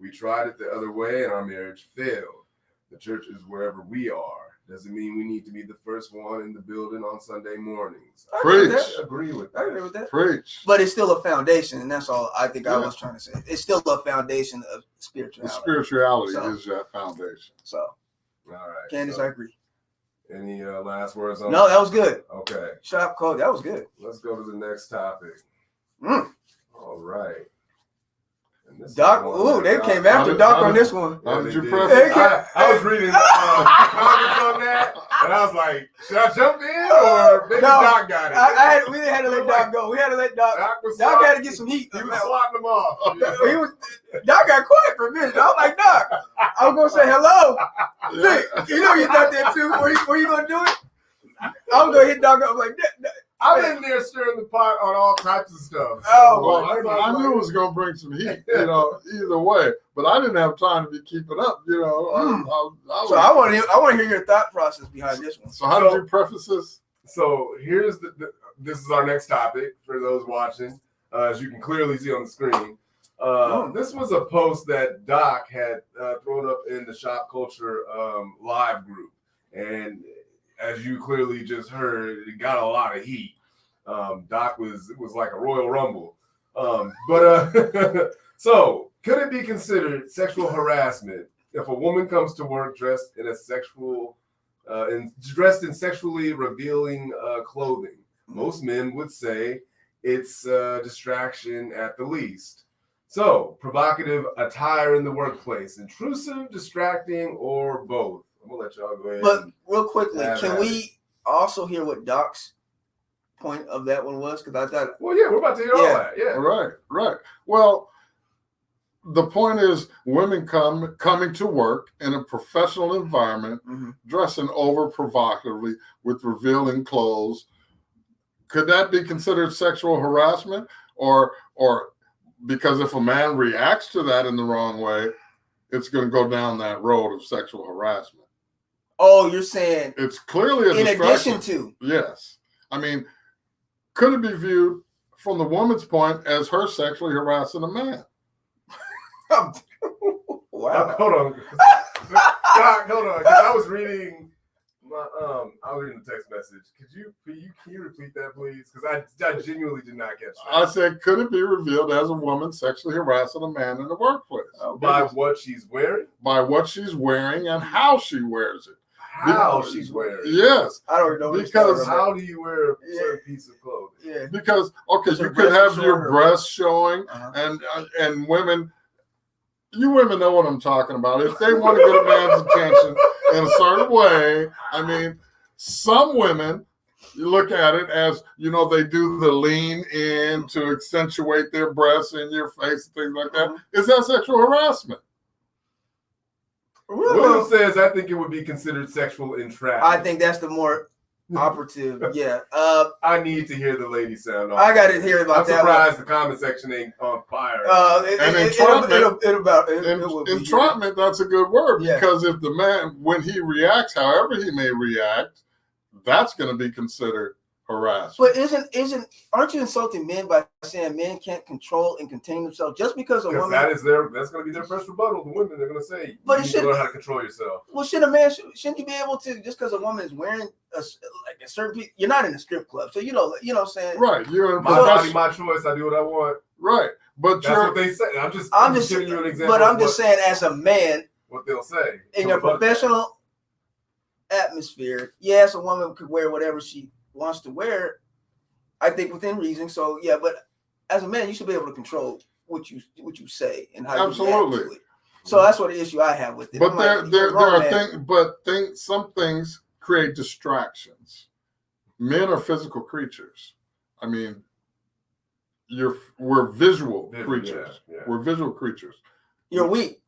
We tried it the other way, and our marriage failed. The church is wherever we are. Doesn't mean we need to be the first one in the building on Sunday mornings. Preach. I agree with that. Preach. But it's still a foundation, and that's all I think I was trying to say. It's still a foundation of spirituality. The spirituality is that foundation. All right. Candace, I agree. Any last words on No, that was good. Okay. Shopkulture, that was good. Let's go to the next topic. All right. Doc, they came after Doc on this one. How did you did. preface? I was reading comments on that, and I was like, should I jump in or maybe Doc got it? We didn't have to let Doc go. We had to let Doc. Doc had to get some heat. He was swatting them off. Doc got quiet for a minute. I was like, Doc, I was gonna say hello. Nick, you know you thought that too. Were you gonna do it? I was gonna hit Doc up like that. I've been there stirring the pot on all types of stuff. I knew it was going to bring some heat, either way. But I didn't have time to be keeping up, So I want to hear your thought process behind this one. So how did you preface this? So here's this is our next topic for those watching. As you can clearly see on the screen. This was a post that Doc had thrown up in the Shopkulture live group. And as you clearly just heard, it got a lot of heat. Doc it was like a Royal Rumble. So could it be considered sexual harassment if a woman comes to work dressed in sexually revealing clothing? Most men would say it's distraction at the least. So provocative attire in the workplace, intrusive, distracting, or both? I'm gonna let y'all go ahead. But real quickly, can we also hear what Doc's point of that one was? Because I thought. Well, yeah, we're about to hear all that. Yeah. Right. Well, the point is, women coming to work in a professional environment, dressing over provocatively with revealing clothes. Could that be considered sexual harassment, or because if a man reacts to that in the wrong way, it's going to go down that road of sexual harassment? Oh, you're saying it's clearly a distraction. In addition to. Yes. I mean, could it be viewed from the woman's point as her sexually harassing a man? Wow. Hold on. Doc, hold on. I was reading the text message. Can you repeat that, please? Because I genuinely did not catch that. I said, could it be revealed as a woman sexually harassing a man in the workplace? By what she's wearing? By what she's wearing and how she wears it. How she's wearing it. Yes. I don't know. Because how do you wear a certain piece of clothing? Yeah. Because, you could have your breasts showing, and women, you women know what I'm talking about. If they want to get a man's attention in a certain way, I mean, some women, you look at it as, they do the lean in to accentuate their breasts in your face and things like that. Is that sexual harassment? William says, I think it would be considered sexual entrapment. I think that's the more operative. Yeah. I need to hear the lady sound. I got to hear about that. I'm surprised the comment section ain't on fire. Entrapment, that's a good word, because if the man, when he reacts, however he may react, that's going to be considered harassment. But aren't you insulting men by saying men can't control and contain themselves just because a woman? That's going to be their first rebuttal. The women, they're going to say, you need to learn how to control yourself. Well, shouldn't you be able to, just because a woman is wearing a certain piece? You're not in a strip club, so you know what I'm saying. Right, you're in my body, my choice. I do what I want. Right, but that's what they say. I'm just giving you an example. But I'm just saying, as a man, what they'll say in a professional atmosphere, yes, a woman could wear whatever she wants to wear, I think within reason. So yeah, but as a man, you should be able to control what you say and how you react to it. So that's what the issue I have with it. But there are things. Some things create distractions. Men are physical creatures. I mean, we're visual creatures. Yeah. We're visual creatures. You're weak.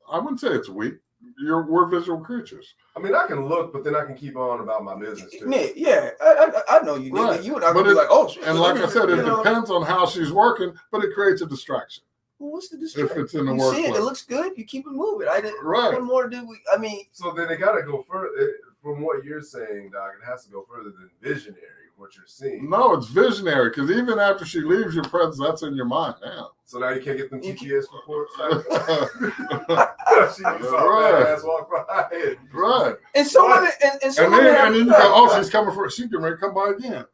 I wouldn't say it's weak. We're visual creatures. I mean, I can look, but then I can keep on about my business too. Yeah, I know you. Right. You and I would be like, oh shit. And like I said, it depends on how she's working, but it creates a distraction. Well, what's the distraction? If it's in the workplace, it looks good. You keep it moving. Right. What more do we? I mean. So then they got to go further. From what you're saying, Doc, it has to go further than visionary. What you're seeing. No, it's visionary, because even after she leaves your presence, that's in your mind now. So now you can't get them TTS reports. She saw that ass walk by. Right. And so women, and then you go, she's coming for. She can come by again.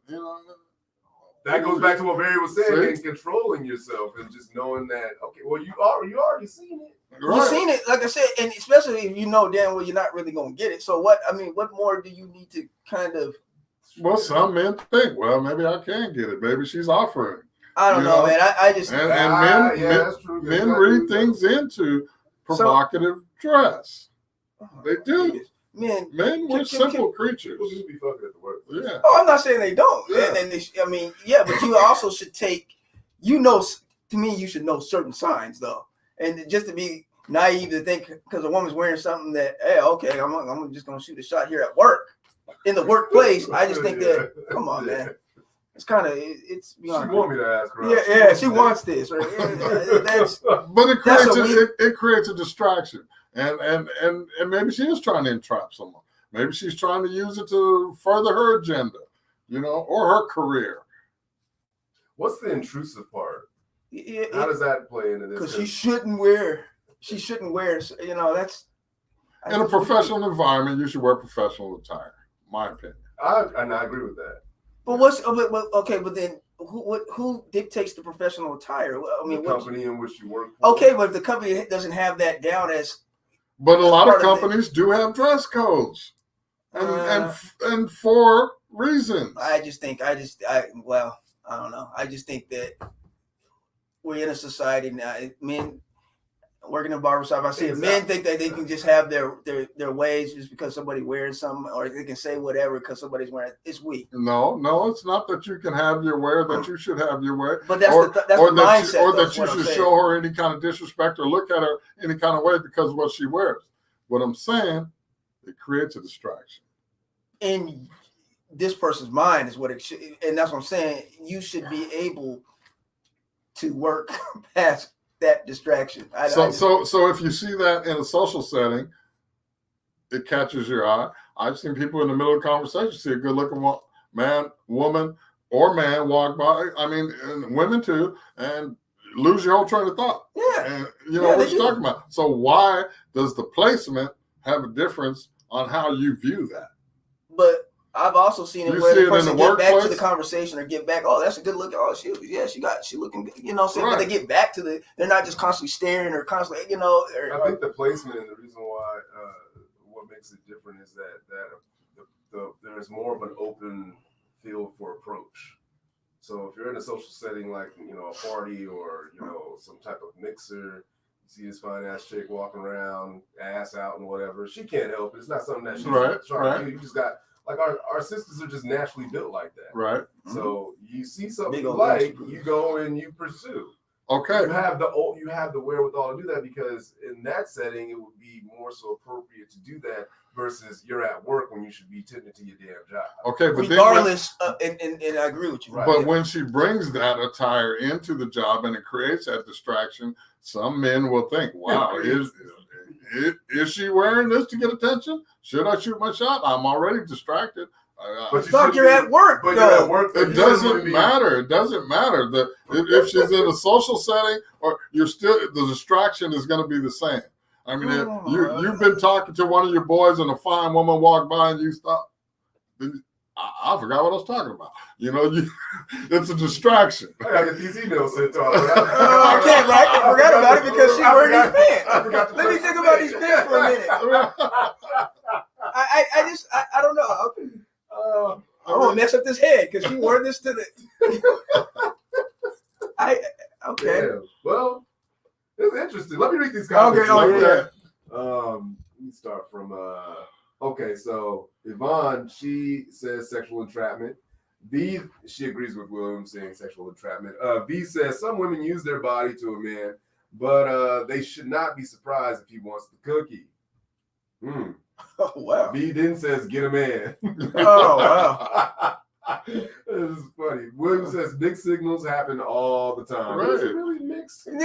That goes back to what Barry was saying, and controlling yourself and just knowing that. Okay, well, you already seen it. Right. You've seen it, like I said, and especially if you know damn well you're not really gonna get it. So what more do you need to kind of? Well, some men think, well, maybe I can get it. Maybe she's offering. I don't know, man. I just and that's true. men read things into provocative dress. They do. Men were simple creatures. People do be fucking at the work. Yeah. Oh, I'm not saying they don't. Yeah. And but you also should take, to me, you should know certain signs though, and just to be naive to think because a woman's wearing something that, hey, okay, I'm just gonna shoot a shot here at work, in the workplace. I just think that, come on, man. It's kind of it's. She want me to ask her. Yeah, she wants this. Right? But it creates a distraction, and maybe she is trying to entrap someone. Maybe she's trying to use it to further her agenda, or her career. What's the intrusive part? How does that play into this? Because she shouldn't wear. That's. In a professional environment, you should wear professional attire. My opinion. I agree with that. But but then who dictates the professional attire? I mean, the company in which you work for. Okay, but if the company doesn't have that down as. But a lot of companies do have dress codes, and for reasons. I don't know. I just think that we're in a society now. Men working in a barbershop, I see men think that they can just have their ways just because somebody wears something, or they can say whatever because somebody's wearing it. It's weak. No, it's not that you can have your wear, that you should have your wear. But that's the mindset. Or that you should show her any kind of disrespect or look at her any kind of way because of what she wears. What I'm saying, it creates a distraction. In this person's mind is what it should, and that's what I'm saying. You should be able to work past that distraction. So if you see that in a social setting, it catches your eye. I've seen people in the middle of a conversation see a good-looking man, woman, or man walk by. I mean, and women too, and lose your whole train of thought. Yeah, and what you're talking about. So why does the placement have a difference on how you view that? But I've also seen it where the person get back to the conversation or get back. Oh, that's a good look. Oh, she looking good. But they get back to they're not just constantly staring or constantly, I think the placement and the reason why what makes it different is that there's more of an open field for approach. So if you're in a social setting like a party or some type of mixer, you see this fine ass chick walking around, ass out and whatever. She can't help it. It's not something that she's trying to do. You just got. Like our sisters are just naturally built like that. Right. So you see something you like, you go and you pursue. Okay. You have the wherewithal to do that because in that setting, it would be more so appropriate to do that versus you're at work when you should be tending to your damn job. Okay, but regardless, and I agree with you. Right? But when she brings that attire into the job and it creates that distraction, some men will think, "Wow, is she wearing this to get attention? Should I shoot my shot? I'm already distracted." But you're at work. But you're at work. It doesn't matter. It doesn't matter that if she's in a social setting or the distraction is going to be the same. I mean, you've been talking to one of your boys and a fine woman walked by and you stop. I forgot what I was talking about. It's a distraction. I gotta get these emails sent to her. I can't. I forgot about it because she's wearing these pants. Let me think about these pants for a minute. I don't know. I won't mess up this head because she wore this to the. Okay. Yeah. Well, it's interesting. Let me read these comments. Okay. Let me start from. Okay, so Yvonne, she says sexual entrapment. V, she agrees with William saying sexual entrapment. V says some women use their body to a man, but they should not be surprised if he wants the cookie. Oh, wow. V then says get a man. Oh, wow. This is funny. William says mixed signals happen all the time. Right. Is it really mixed? Wait,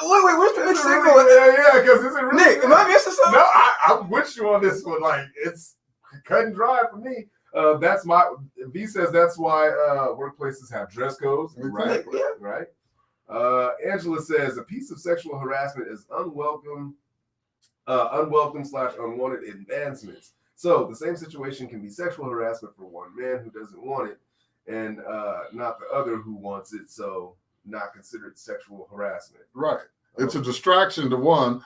what's the mixed signal? Yeah, because is it really? Nick, am I missing something? No, I'm with you on this one. Like, it's cut and dry for me. V says that's why workplaces have dress codes. Right. Yeah. Right. Angela says a piece of sexual harassment is unwelcome / unwanted advancements. So the same situation can be sexual harassment for one man who doesn't want it and not the other who wants it. So not considered sexual harassment. Right. It's a distraction to one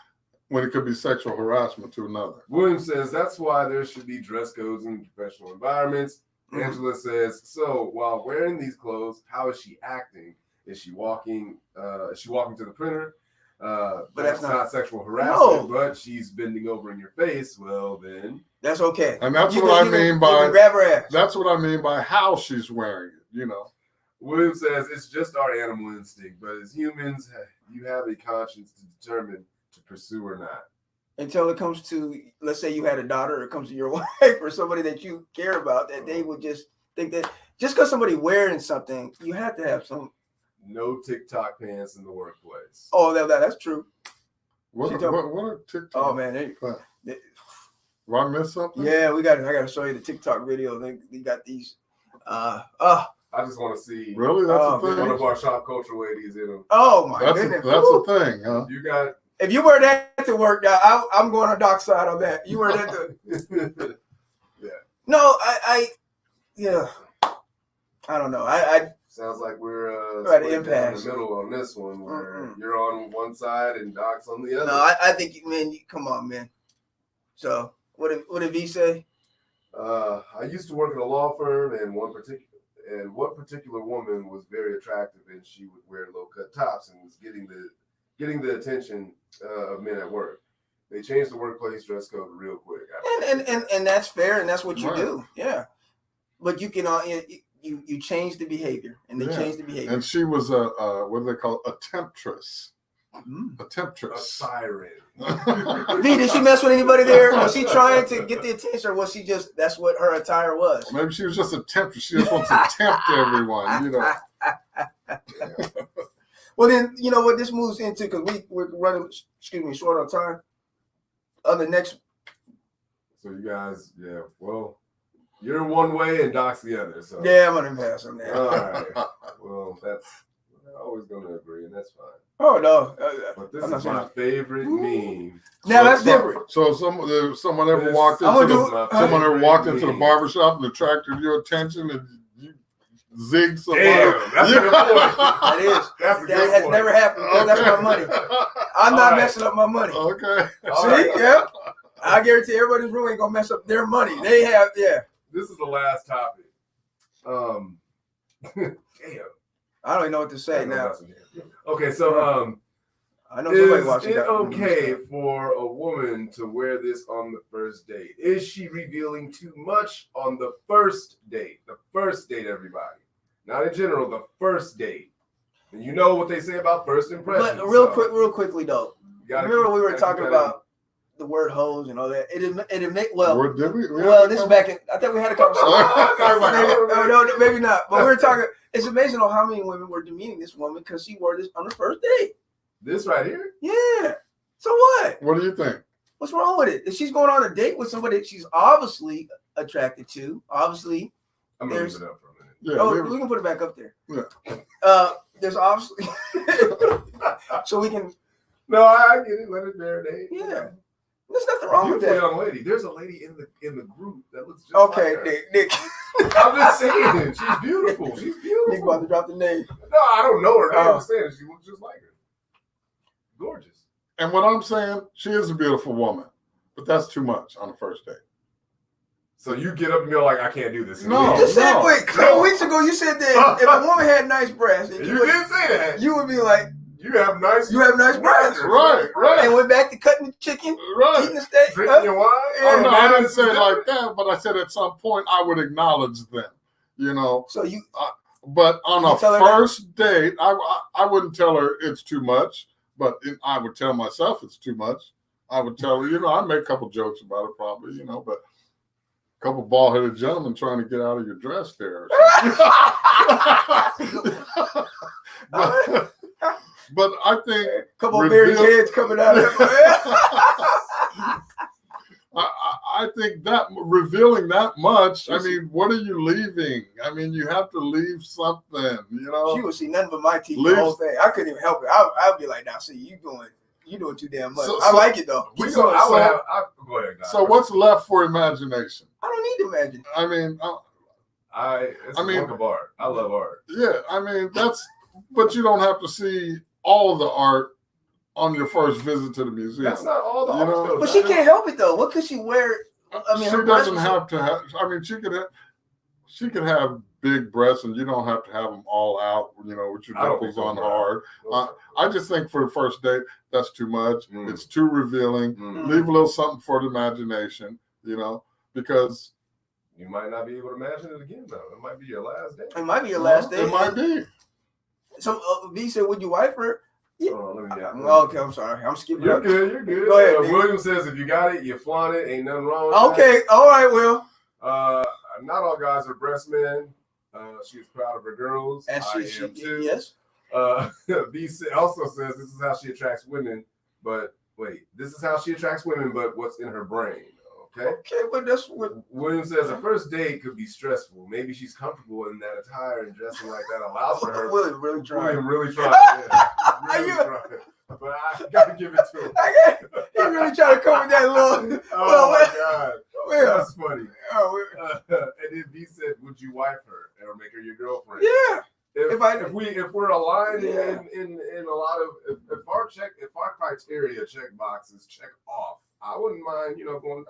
when it could be sexual harassment to another. William says that's why there should be dress codes in professional environments. Angela says, so while wearing these clothes, how is she acting? Is she walking? Is she walking to the printer? But that's not sexual harassment. No. But she's bending over in your face. Well, then that's okay. And that's You what can- I you can- mean you by can grab her ass. that's what I mean by how she's wearing it. You know. William says it's just our animal instinct, but as humans, you have a conscience to determine to pursue or not. Until it comes to, let's say you had a daughter, or it comes to your wife or somebody that you care about, that they would just think that just because somebody wearing something, you have to have some. No TikTok pants in the workplace. Oh, that's true. What are TikTok? Oh man, Did I miss something? yeah, I got to show you the TikTok video. They got these. I just want to see Really? That's a one thing. of our Shopkulture ladies in them. Oh my That's goodness. that's Woo. a thing, huh? You got If you wear that to work, now I'm going on dark side on that. You wear that to. No, yeah. I don't know. I sounds like we're Right, split down impasse. the middle on this one, where you're on one side and Doc's on the other. no, I think, man, come on, man. So what did he say? I used to work at a law firm, and one particular woman was very attractive, and she would wear low cut tops and was getting the attention of men at work. They changed the workplace dress code real quick. And that's fair, and that's what you Right. do. Yeah, but you can you change the behavior, and they Yeah. change the behavior. And she was a what do they call it? A temptress. A A temptress. siren. V, did she mess with anybody there? Was she trying to get the attention, or was she just that's what her attire was? Maybe she was just a temptress. She just wants to tempt everyone, you know. Well, then you know what this moves into, because we're running, short on time. The next, So you guys, yeah, well, you're one way and Doc's the other. So yeah, I'm gonna pass on that. all right. Well, we're always gonna agree, and that's fine. Oh no, But this I'm not is my saying- favorite meme. now that's different. So someone ever This- walked I'm into gonna the do- someone ever walked into the meme. barbershop and attracted your attention and you zigged somebody. Damn, that's a good point. That is. That's a That good has point. never happened. Because that's my money. I'm not All right. messing up my money. Okay. All See, right. yeah. I guarantee everybody in this room ain't gonna mess up their money. They have, yeah. This is the last topic. Damn. I don't even know what to say now. Okay, so I know somebody is watching. it got- okay for a woman to wear this on the first date? Is she revealing too much on the first date? The first date, everybody. Not in general, the first date. And you know what they say about first impressions. But real quickly though. you gotta Remember keep- we were gotta talking keep that about the word hoes and all that. It make well. Or did we? Well, this is back in. I think we had a conversation. Oh, no, maybe not. But we were talking. It's amazing on how many women were demeaning this woman because she wore this on the first date. in. This right here? Yeah. So what? What do you think? What's wrong with it? If she's going on a date with somebody that she's obviously attracted to, obviously. I'm gonna There's- leave it up for a minute. Yeah. Oh, leave it. we can put it back up there. Yeah. There's obviously. So we can. No, I get it. Let it marinate. Yeah. There's nothing wrong with Beautiful that. young lady. There's a lady in the group that looks just Okay, like her. Nick. I'm just saying, she's beautiful. She's Nick beautiful. about to drop the name. No, I don't know her. Oh. I'm saying she looks just like her. Gorgeous. And what I'm saying, she is a beautiful woman, but that's too much on the first date. So you get up and you're like, I can't do this. No. You just said, no. wait, a couple weeks ago you said that if a woman had nice breasts, and You would, did say that. you would be like, You have nice breasts. Right, right. And went back to cutting the chicken, Right. eating the steak. Drinking your wine. Oh, no, I didn't that's say it different. like that, but I said at some point I would acknowledge them, you know. So you, But on You a tell her that? first date, I wouldn't tell her it's too much, but I would tell myself it's too much. I would tell her, you know, I make a couple jokes about it probably, you know, but a couple bald-headed gentlemen trying to get out of your dress there. but I think couple of berry Reveal- heads coming out of it. I think that revealing that much, I mean, what are you leaving? I mean, you have to leave something, you know. She would see nothing but my teeth Leave- the whole thing. I couldn't even help it. I'd be like, now see, you doing too damn much. So- I like it though. We So- go, I would so- have, go ahead, guys. So what's left for imagination? I don't need to imagine. I mean, It's I a mean- work of art. I love art. yeah, I mean, but you don't have to see all the art on your first visit to the museum. That's not all the You art. know, though, But she Doc. can't help it though. What could she wear? I mean, she her breasts doesn't was- have to have. I mean, she could have big breasts, and you don't have to have them all out, with your nipples on hard. I just think for the first date, that's too much. It's too revealing. Leave a little something for the imagination, because you might not be able to imagine it again, though. It might be your last date. It might be your last date. It might be. So, V said, would you wife her? Yeah. Okay, I'm sorry. I'm skipping. You're good. Go ahead. William says, if you got it, you flaunt it. Ain't nothing wrong with that. All right, Will. Not all guys are breast men. She's proud of her girls. And I am too. Yes. B also says this is how she attracts women. But wait, this is how she attracts women, but what's in her brain? Okay, but that's what William says. A first date could be stressful. Maybe she's comfortable in that attire and dressing like that allows for her. William really tried. Yeah, but I gotta give it to him. He really tried to come with that little. Oh my God, Will. That's funny. And then B said, "Would you wife her or make her your girlfriend?" Yeah. If we're aligned in a lot of if our criteria check boxes check off, I wouldn't mind going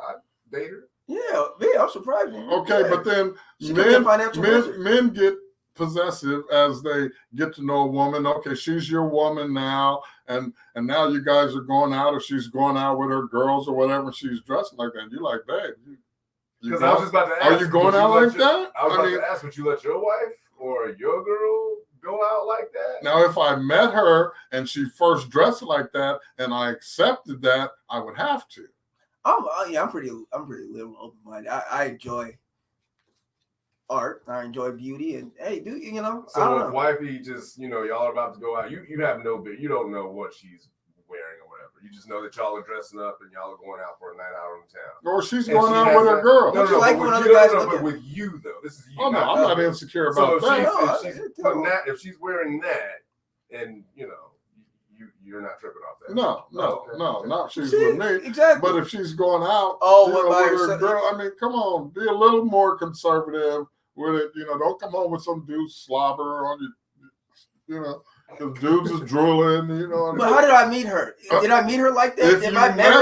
date her. Yeah, I'm surprised. Okay, but then men get possessive as they get to know a woman. Okay, she's your woman now, and now you guys are going out, or she's going out with her girls or whatever. She's dressed like that. You're like, babe, because I was just about to ask. Are you going out like that? I was about to ask, would you let your wife or your girl go out like that? Now, if I met her and she first dressed like that, and I accepted that, I would have to. I'm pretty liberal, open-minded. I enjoy art. I enjoy beauty, and hey, dude, So if wifey just, y'all are about to go out, you have you don't know what she's wearing or whatever. You just know that y'all are dressing up and y'all are going out for a night out in town. Or she's going out with her girl. No, but with you though. This is you. Oh no, I'm not insecure about that. If she's wearing that, and you're not tripping off that. No, not if she's with me. Exactly. But if she's going out, with her girl, I mean, come on, be a little more conservative with it. Don't come on with some dude slobber on you. The dudes is drooling, But how did I meet her? Did I meet her like that? If I met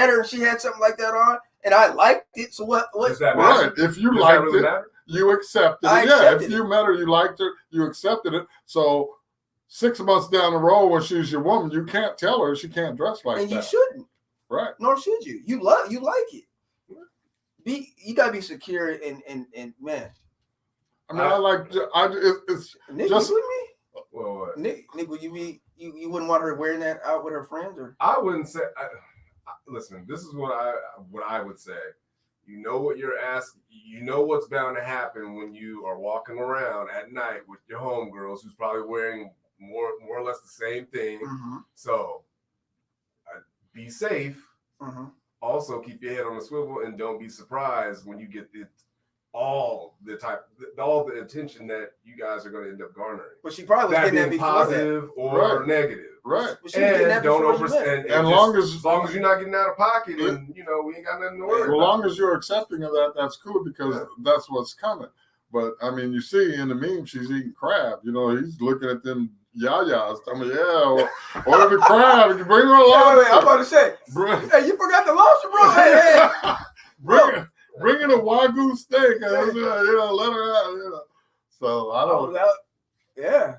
her and she had something like that on, and I liked it, so what? Does that matter? Right. If you liked really it, matter? You accepted it. If you met her, you liked her, you accepted it. So 6 months down the road, when she's your woman, you can't tell her she can't dress like that. And you shouldn't. Right. Nor should you. You like it. You gotta be secure and man. I mean, it's Nick, just you with me? Well, what? Nick, would you wouldn't want her wearing that out with her friends, or? I wouldn't say. Listen, this is what I would say. You know what you're asking. You know what's bound to happen when you are walking around at night with your homegirls, who's probably wearing more or less the same thing. Mm-hmm. So, be safe. Mm-hmm. Also, keep your head on the swivel and don't be surprised when you get all the attention that you guys are going to end up garnering. But she probably was getting that before positive or negative. Right. And don't overstand. As long as you're not getting out of pocket, and we ain't got nothing to worry about. As long as you're accepting of that, that's cool, because that's what's coming. But I mean, you see in the meme, she's eating crab. He's looking at them yayas. I mean, order the crab. You bring her a lobster. I'm about to say, hey, you forgot the lobster, bro. Hey. Bring in a Wagyu steak, let her out, So I don't. Yeah.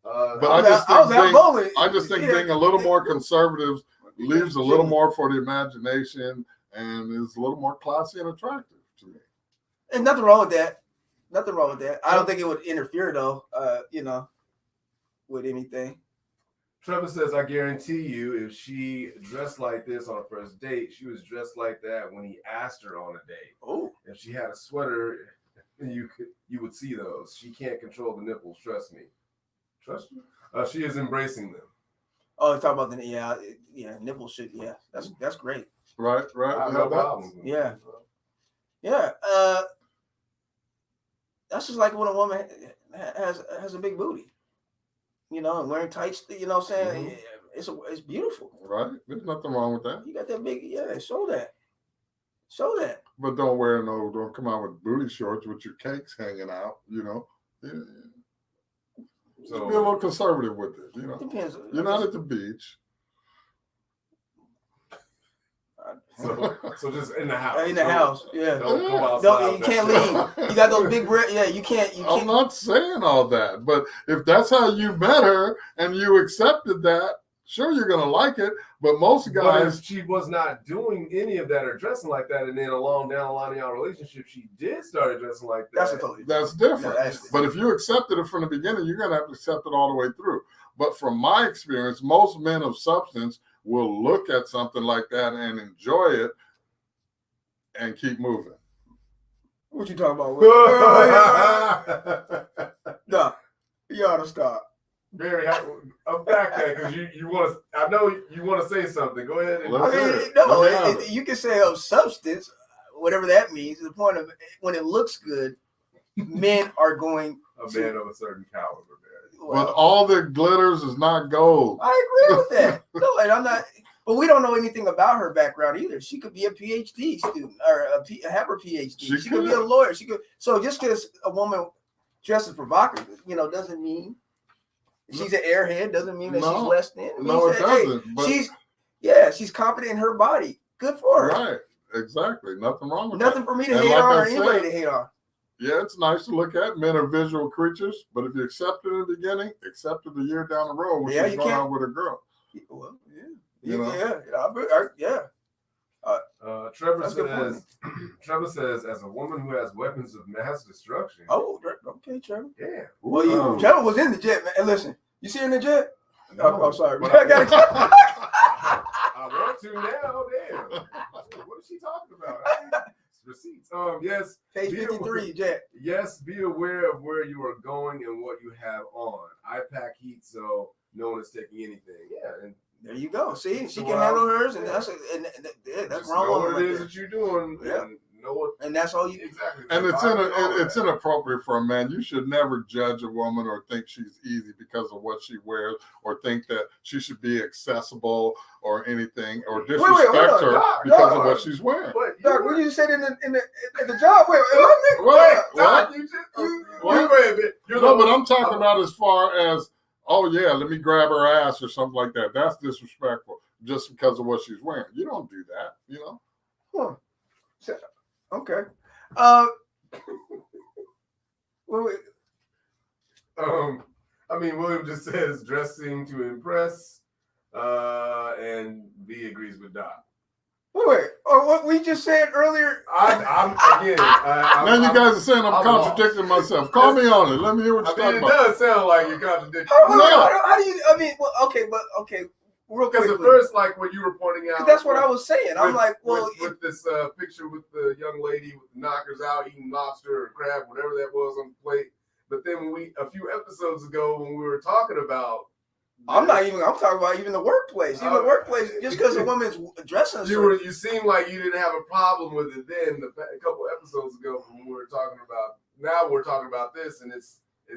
But I just think being a little more conservative leaves a little more for the imagination and is a little more classy and attractive to me. And nothing wrong with that. I don't think it would interfere though, with anything. Trevor says, I guarantee you, if she dressed like this on a first date, she was dressed like that when he asked her on a date. Oh. If she had a sweater, you would see those. She can't control the nipples. Trust me. Trust you? She is embracing them. Oh, you're talking about nipple shit. Yeah, that's great. Right. I have no problem. Yeah. That's just like when a woman has a big booty. And wearing tights, what I'm saying? Mm-hmm. It's beautiful. Right. There's nothing wrong with that. You got that big, show that. But don't come out with booty shorts with your cakes hanging out, Yeah. So be a little conservative with it, Depends. You're not at the beach. So just in the house. In the house, yeah. Don't go outside. Don't, you can't leave. You got those big breasts. Yeah, you can't. I'm not saying all that, but if that's how you met her and you accepted that, sure, you're gonna like it. But most guys, but if she was not doing any of that or dressing like that, and then along down the line of our relationship, she did start dressing like that. That's different. No, that's but if you accepted it from the beginning, you're gonna have to accept it all the way through. But from my experience, most men of substance will look at something like that and enjoy it and keep moving. What you talking about? No, you ought to stop. Barry, unpack that because you want to. I know you want to say something. Go ahead. You can say of substance, whatever that means. The point of when it looks good, men are going. Man of a certain caliber, Barry. But all that glitters is not gold. I agree with that. No, and I'm not. But we don't know anything about her background either. She could be a PhD student or have her PhD. She could be a lawyer. She could. So just because a woman dresses provocative, doesn't mean she's an airhead. Doesn't mean that she's less than. It doesn't. Hey, she's confident in her body. Good for her. Right. Exactly. Nothing wrong with Nothing that. for me to hate on or anybody to hate on. Yeah, it's nice to look at. Men are visual creatures, but if you accept it in the beginning, accept it a year down the road when she's going out with a girl. Well, yeah. Trevor says, as a woman who has weapons of mass destruction. Oh, okay, Trevor. Yeah. Well, Trevor was in the jet, man. And listen, you see her in the jet? No, I'm sorry. I want to now. Damn. What is she talking about? Receipts. Yes. Page 53, jet. Yes, be aware of where you are going and what you have on. I pack heat, so no one is taking anything. Yeah, and there you go. See, she can handle hers, and that's wrong. Know what it is that you're doing. Yeah. And that's all you exactly. And it's inappropriate for a man. You should never judge a woman or think she's easy because of what she wears, or think that she should be accessible or anything, or disrespect her because of what she's wearing. Doc, what you said in the job? Wait, No, but I'm talking about as far as, oh yeah, let me grab her ass or something like that. That's disrespectful just because of what she's wearing. You don't do that, Huh. Okay. William just says dressing to impress, and B agrees with Doc. Wait. What we just said earlier. Now you guys are saying I'm contradicting myself. Call me on it. Let me hear what you're talking about. It does sound like you're contradicting. How do you? Okay. Real quick. Because at first, like when you were pointing out, that's what I was saying. I'm like, with this picture with the young lady with the knockers out eating lobster or crab, whatever that was on the plate. But then a few episodes ago when we were talking about, I'm talking about even the workplace. Even the workplace, just because a woman's dressing. You seem like you didn't have a problem with it then. A couple episodes ago when we were talking about. Now we're talking about this, and it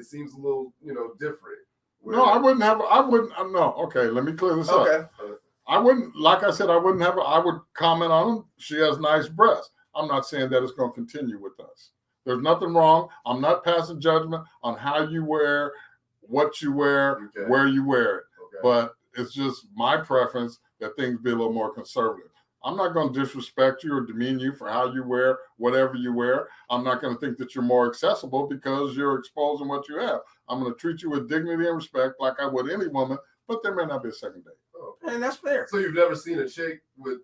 seems a little different. No, I wouldn't. No, okay, let me clear this up. I wouldn't, like I said, I would comment on them. She has nice breasts. I'm not saying that it's going to continue with us. There's nothing wrong. I'm not passing judgment on how you wear, what you wear, where you wear it. Okay. But it's just my preference that things be a little more conservative. I'm not going to disrespect you or demean you for how you wear whatever you wear. I'm not going to think that you're more accessible because you're exposing what you have. I'm going to treat you with dignity and respect like I would any woman, but there may not be a second date. Oh, and that's fair. So you've never seen a chick with,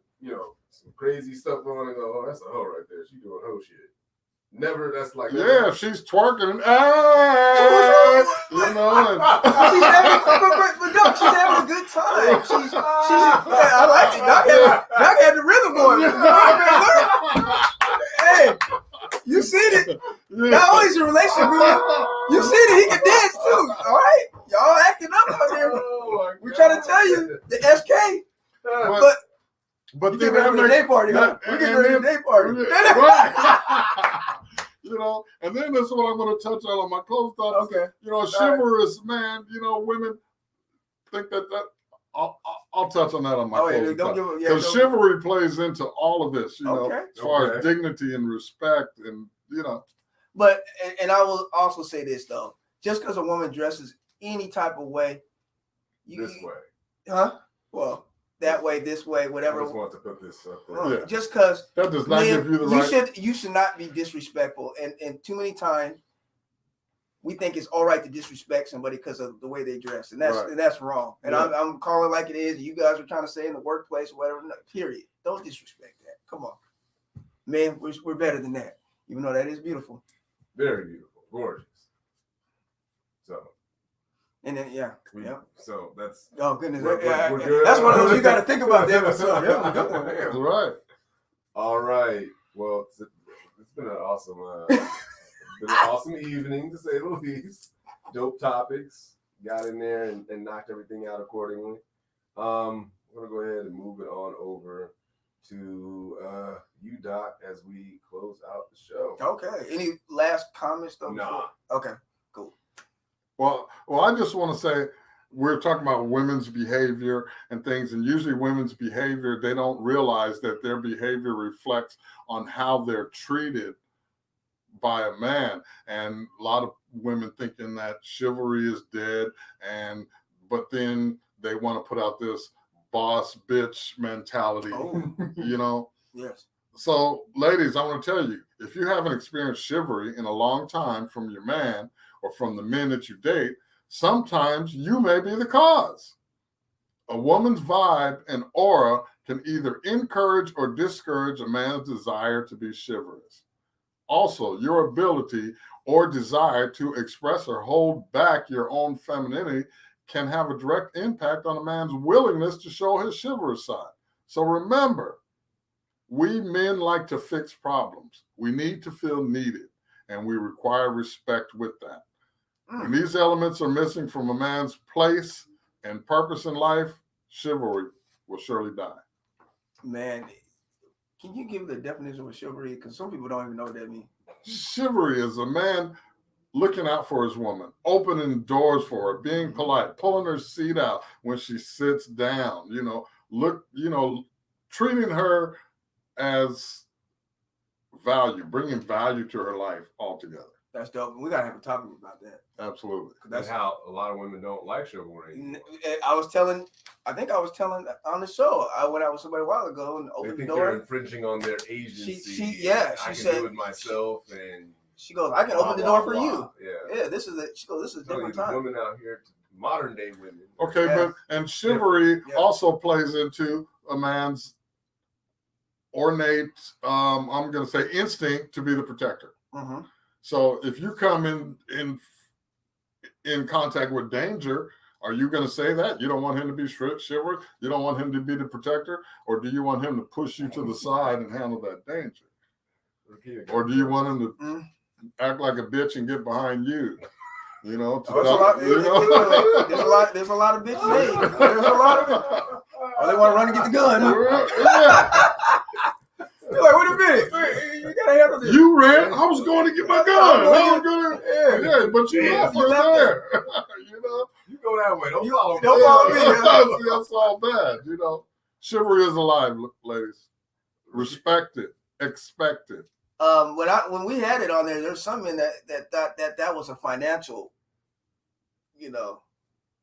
some crazy stuff going and go, oh, that's a hoe right there. She doing hoe shit. Never, that's like that. Yeah, she's twerking. She's having a good time. I like it. Doc had the rhythm going. Hey, you seen it. Not only is a relationship, you seen it. He can dance too. All right, y'all acting up out there. We're trying to tell you the SK, but then we're a day party. We're getting ready to day party. And then that's what I'm going to touch on my close thoughts. Okay. Chivalrous man. Women think that. I'll touch on that on my close thoughts. Because chivalry plays into all of this. As far as dignity and respect, and But and I will also say this though, just because a woman dresses any type of way, this way, huh? Well, that way, this way, whatever. I just want to put this up there. Yeah. Just because that does not give you the right. You should not be disrespectful. And too many times we think it's all right to disrespect somebody because of the way they dress, and that's wrong. And I'm calling like it is. You guys are trying to say in the workplace or whatever. No, period. Don't disrespect that. Come on, man. We're better than that. Even though that is beautiful. Very beautiful, gorgeous. So. And then So that's goodness. We're good. That's one of those you got to think about that. So yeah, good one. Yeah. Right. All right. Well, it's been an awesome. Been an awesome evening, to say the least. Dope topics. Got in there and knocked everything out accordingly. I'm going to go ahead and move it on over to you, Doc, as we close out the show. Okay. Any last comments, though? Nah. Okay, cool. Well, I just want to say, we're talking about women's behavior and things, and usually women's behavior, they don't realize that their behavior reflects on how they're treated by a man. And a lot of women thinking that chivalry is dead, but then they want to put out this boss bitch mentality, you know? Yes. So ladies, I want to tell you, if you haven't experienced chivalry in a long time from your man or from the men that you date, sometimes you may be the cause. A woman's vibe and aura can either encourage or discourage a man's desire to be chivalrous. Also, your ability or desire to express or hold back your own femininity can have a direct impact on a man's willingness to show his chivalrous side. So remember, we men like to fix problems. We need to feel needed, and we require respect with that. When these elements are missing from a man's place and purpose in life, chivalry will surely die. Man, can you give the definition of chivalry? Because some people don't even know what that means. Chivalry is a man looking out for his woman, opening doors for her, being polite, pulling her seat out when she sits down, treating her as value, bringing value to her life altogether. That's dope. We got to have a topic about that. Absolutely. That's how a lot of women don't like chivalry. I think I was telling on the show. I went out with somebody a while ago and opened the door. They're infringing on their agency. She I said, can do it myself, and she goes, I can open the door for you. Yeah. This is a different time. Women out here, modern day women. Okay, but chivalry also plays into a man's ornate, I'm going to say, instinct to be the protector. Mm-hmm. So if you come in contact with danger, are you going to say that? You don't want him to be chivalrous? You don't want him to be the protector? Or do you want him to push you to the side and handle that danger? Or do you want him to act like a bitch and get behind you? You know? There's a lot of bitches. There's a lot of it. Oh, they want to run and get the gun. Huh? You're like, wait a minute. You gotta handle this. You ran. I was going to get my gun. But you left. You're there. You go that way. Don't follow me. Don't follow me. That's all bad. Chivalry is alive, ladies. Respect it. Expect it. When we had it on there's some men that thought that was a financial,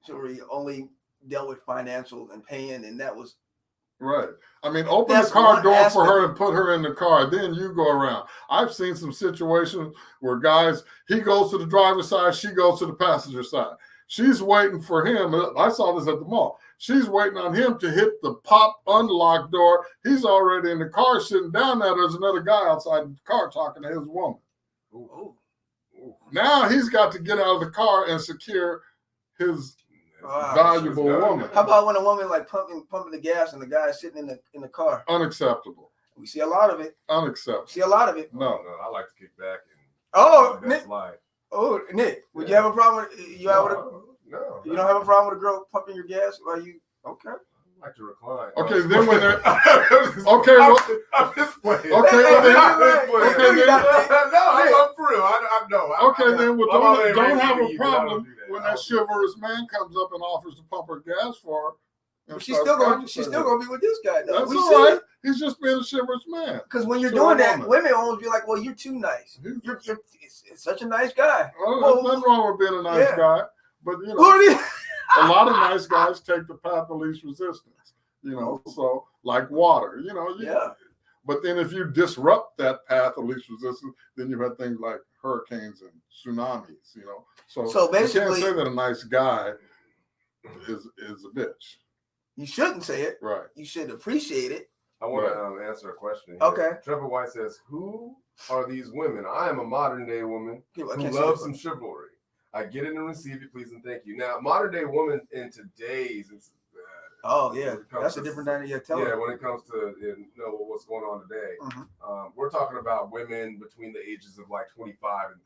chivalry only dealt with financial and paying, and that was. Right. I mean, open the car door for her and put her in the car. Then you go around. I've seen some situations where guys, he goes to the driver's side, she goes to the passenger side. She's waiting for him. I saw this at the mall. She's waiting on him to hit the pop unlock door. He's already in the car sitting down there. There's another guy outside the car talking to his woman. Ooh. Now he's got to get out of the car and secure his valuable woman. How about when a woman like pumping the gas and the guy is sitting in the car? Unacceptable. We see a lot of it. Unacceptable. No, I like to kick back and Nick. Life. Oh, Nick, would you have a problem with No. You don't have a problem with a girl pumping your gas while you okay? I like to recline. Okay, then when they're I'm just playing. I'm for real. Don't have a problem when that chivalrous man comes up and offers to pump her gas for her. She's still gonna be with this guy though. That's all right. He's just being a chivalrous man. Because when you're doing that, women always be like, "Well, you're too nice. It's such a nice guy." Well, there's nothing wrong with being a nice guy, but a lot of nice guys take the path of least resistance. so like water, Yeah. But then if you disrupt that path of least resistance, then you have things like hurricanes and tsunamis, So basically, you can't say that a nice guy is a bitch. You shouldn't say it. Right. You should appreciate it. I want to answer a question here. Okay. Trevor White says, who are these women? I am a modern day woman who loves some chivalry. I get it and receive it, please and thank you. Now, modern day woman in today's that's a different dynamic. When it comes to what's going on today, we're talking about women between the ages of like 25 and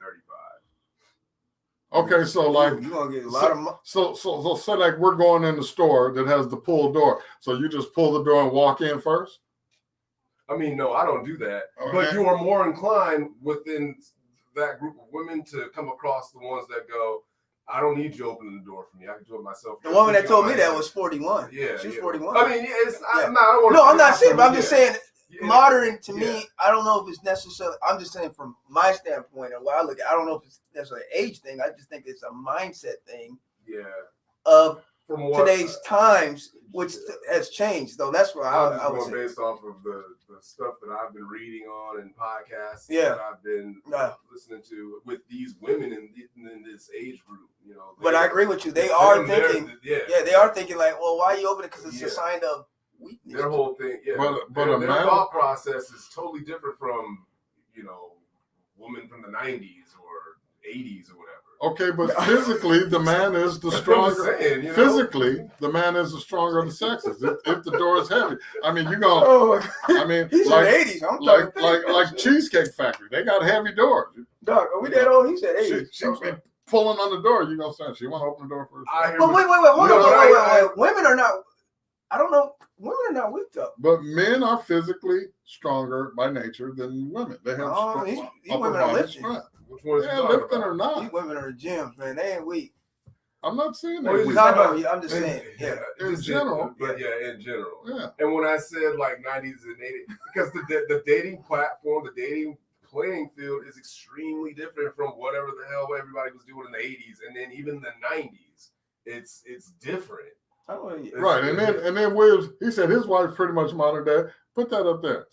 35. Okay, so like you're gonna get a lot of so say like we're going in the store that has the pull door, so you just pull the door and walk in first. I mean, no, I don't do that. Okay. But you are more inclined within that group of women to come across the ones that go, I don't need you opening the door for me. I can do it myself. The woman that told me that was 41. Yeah, she's 41. I mean, I'm not saying, but I'm just saying modern to me. I don't know if it's necessarily. I'm just saying from my standpoint and what I look at. I don't know if it's necessarily an age thing. I just think it's a mindset thing. Yeah. Of today's times, which has changed, though. That's what I was based off of the stuff that I've been reading on and podcasts that I've been listening to with these women in this age group, But I agree with you. They are thinking, they are thinking like, well, why are you opening? Because it's a sign of weakness. Their whole thing, but their thought process is totally different from, women from the 90s or 80s or whatever. Okay, but physically, the man is the stronger. Physically, the man is the stronger of the sexes. If the door is heavy, I mean, you're gonna. I mean, he's like, in the 80s. Like Cheesecake Factory, they got heavy doors. Dog, are we that old? He said 80s. She's been pulling on the door. You gonna say she want to open the door first? But wait, hold on, wait. Women are not. I don't know. Women are not weak though. But men are physically stronger by nature than women. They have these women are lifting. Which one is lifting or not? These women are gyms, man. They ain't weak. I'm not saying that. I'm just saying. In general. In general. Yeah. And when I said like 90s and 80s, because the dating platform, the dating playing field is extremely different from whatever the hell everybody was doing in the 80s, and then even the 90s. It's different. Right, and then Williams, he said his wife's pretty much modern day. Put that up there.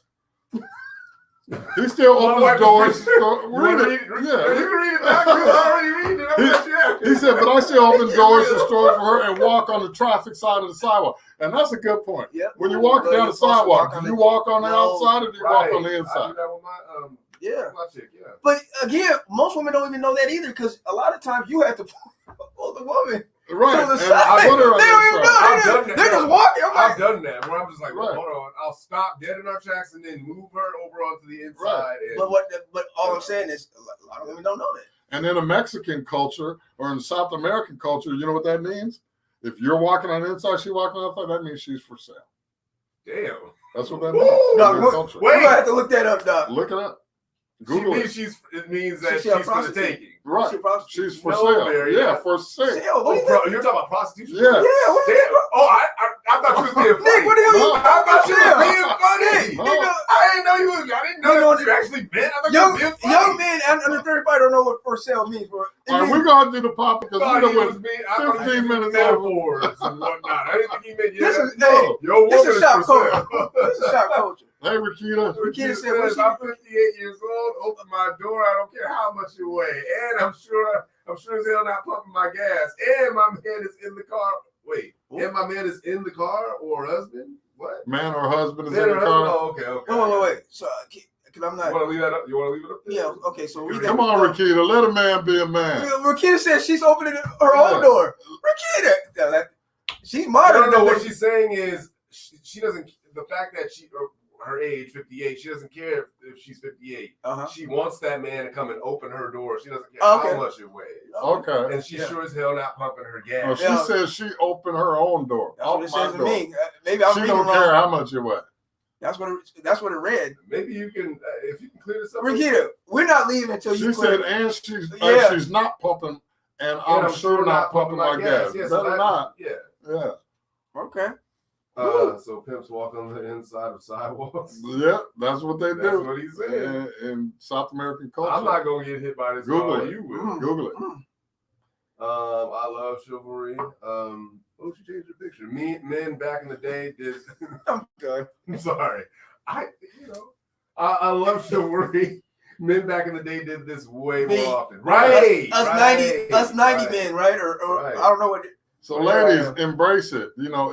He still opens doors. Read it. Yeah. You can read it back. You already read it. He said, but I still open doors and stores for her and walk on the traffic side of the sidewalk. And that's a good point. Yep. When you walk down the sidewalk, do you walk on the outside or do you walk on the inside? I do that with my chick, But again, most women don't even know that either, because a lot of times you have to pull the woman. Right. To the side. They don't even know. They're just walking. I've done that where I'm just like, hold on. I'll stop dead in our tracks and then move her over onto the inside. Right. But all I'm saying is a lot of women don't know that. And in a Mexican culture or in South American culture, you know what that means? If you're walking on the inside, she's walking on the outside, that means she's for sale. Damn. That's what that means. Dog, we're gonna have to look that up, Doc. Look it up. Google it. It means that she's for the taking. Right. She's for sale. Yeah, for sale. You're talking about prostitution? Yeah. I thought you was being funny. Nick, what the hell you I thought you was being funny. No. I didn't know you actually meant. I thought you was being funny. Young men under 35 don't know what for sale means. All right, we're going to do the pop because we know what 15 minutes metaphors and whatnot. I didn't think he meant this is shop culture. This is shop culture. Hey, Rakita. Rakita said, I'm 58 years old. Open my door. I don't care how much you weigh, and I'm sure as hell not pumping my gas. And my man is in the car. Wait, and my man is in the car or husband? What? Man or husband is in the car. Oh, okay. Wait. So, because I'm not. You want to leave that up? You want to leave it up there? Yeah. Okay. So read that. Come on, Rakita. Let a man be a man. Rakita says she's opening her own door. Rakita, she's modern. No. What she's saying is she doesn't. The fact that her age, 58, she doesn't care if she's 58. She wants that man to come and open her door. She doesn't care how much it weighs. Okay. And she's sure as hell not pumping her gas. No, she says she opened her own door. That's what it says to me. Maybe she don't care how much it weighs. That's what it read. Maybe you can, if you can clear this up. Regina, we're not leaving until you clear. She said, and she's not pumping, and I'm sure not pumping my gas. Yes, Better not. Yeah. Okay. So pimps walk on the inside of sidewalks. Yeah, that's what they do. That's what he said. In South American culture. I'm not gonna get hit by this. Google it. You will. Google it. I love chivalry. Oh, she changed her picture. Men back in the day did. I'm good. I'm sorry. I love chivalry. Men back in the day did this way more often. Right. Us 90 men, right? Or Right. I don't know what. So ladies, embrace it. You know,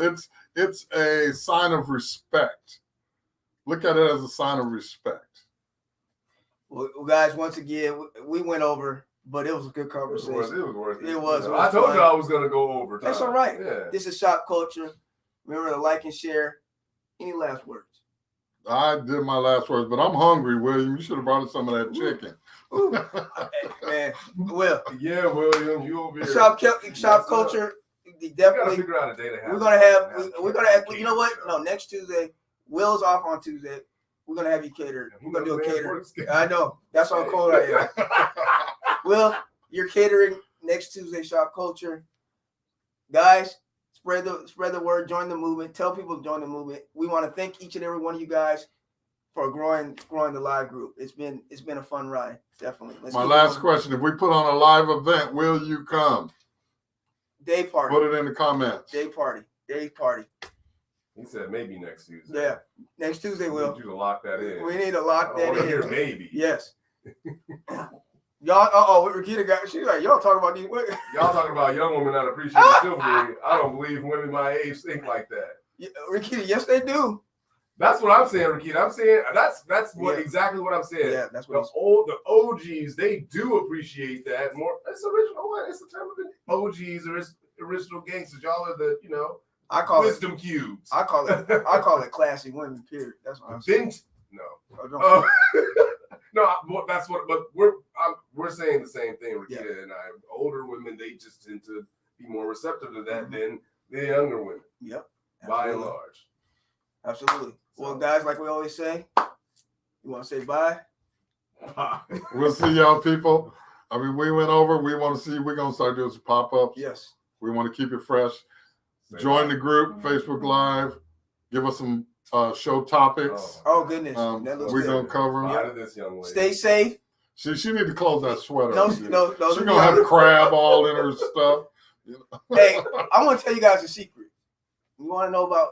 it's a sign of respect. Look at it as a sign of respect. Well, guys, once again, we went over, but it was a good conversation. It was worth it. It was. I told you I was going to go over time. That's all right. Yeah. This is Shop Culture. Remember to like and share. Any last words? I did my last words, but I'm hungry, William. You should have brought us some of that chicken. Man, Will. Yeah, William, you over here. Shop Culture. Definitely. Figure out a day to have. We're gonna have. You know what? No, next Tuesday. Will's off on Tuesday. We're gonna have you catered. We're gonna do a caterer. I know. That's how cold I am. Will, you're catering next Tuesday. Shop Culture. Guys, spread the word. Join the movement. Tell people to join the movement. We want to thank each and every one of you guys for growing the live group. It's been a fun ride. Definitely. My last question: if we put on a live event, will you come? Day party. Put it in the comments. Day party. He said maybe next Tuesday. Yeah, next Tuesday, We Will. need you to lock that in. We need to lock that in. Hear maybe. Yes. Y'all, Rakita got. She's like, y'all talking about these. Y'all talking about young women not appreciating chivalry. I don't believe women my age think like that. Rakita, yes, they do. That's what I'm saying, Rakita. I'm saying that's what exactly what I'm saying. Yeah, that's what the OGs, they do appreciate that more. It's original. It's the term of the OGs or it's original gangsters. Y'all are the I call wisdom cubes. I call it classy women. Period. That's what I'm saying. No, that's what. But we're saying the same thing, Rakita and I. Older women, they just tend to be more receptive to that than the younger women. Yep. By and large. Absolutely. Well, guys, like we always say, you want to say bye? Bye. We'll see y'all, people. I mean, we went over. We want to see. We're gonna start doing some pop-ups. Yes. We want to keep it fresh. Join the group, Facebook Live. Give us some show topics. Oh goodness. We're gonna cover them. This young lady. Stay safe. She need to close that sweater. No. She's gonna have crab all in her stuff. Hey, I want to tell you guys a secret. You want to know about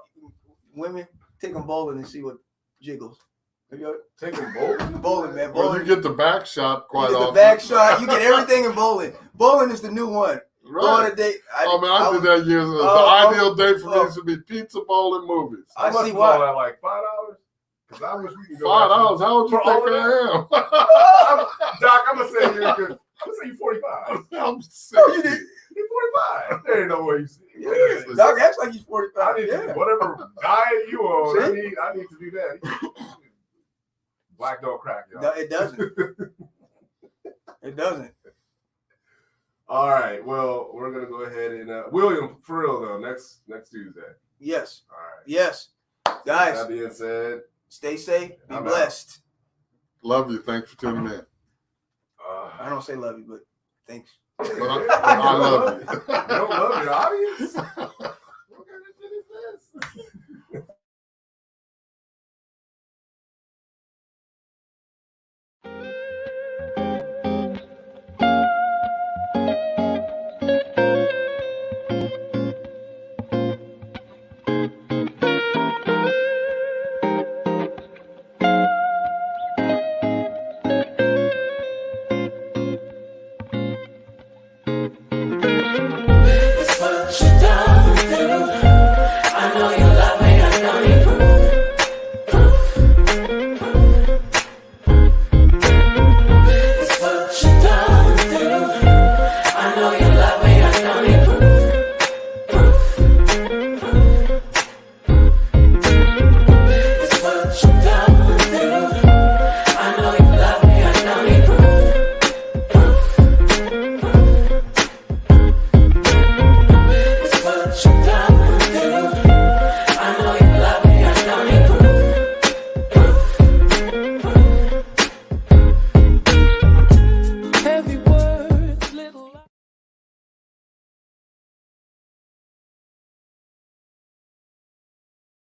women? Take them bowling and see what jiggles. Take them bowling? Bowling, man. Well, you get the back shot quite often. The back shot. You get everything in bowling. Bowling is the new one. Right. Go on a date. I did that years ago. The ideal date for me is to be pizza bowl and movies. I see why. why. Like $5? Because I wish we could go. $5? How would you think I am? Doc, I'm gonna say you're good. I'm gonna say you 45. I'm 60. You did. You're 45. There ain't no way you see. Yeah. Doc acts like he's 45. I need to, whatever diet you on. I need to do that. Black don't crack, y'all. No, it doesn't. It doesn't. All right. Well, we're gonna go ahead and William, for real though, next Tuesday. Yes. All right. Yes. Guys. That being said, stay safe. Be blessed. Love you. Thanks for tuning in. I don't say love you, but thanks. But I love you. You don't love your audience?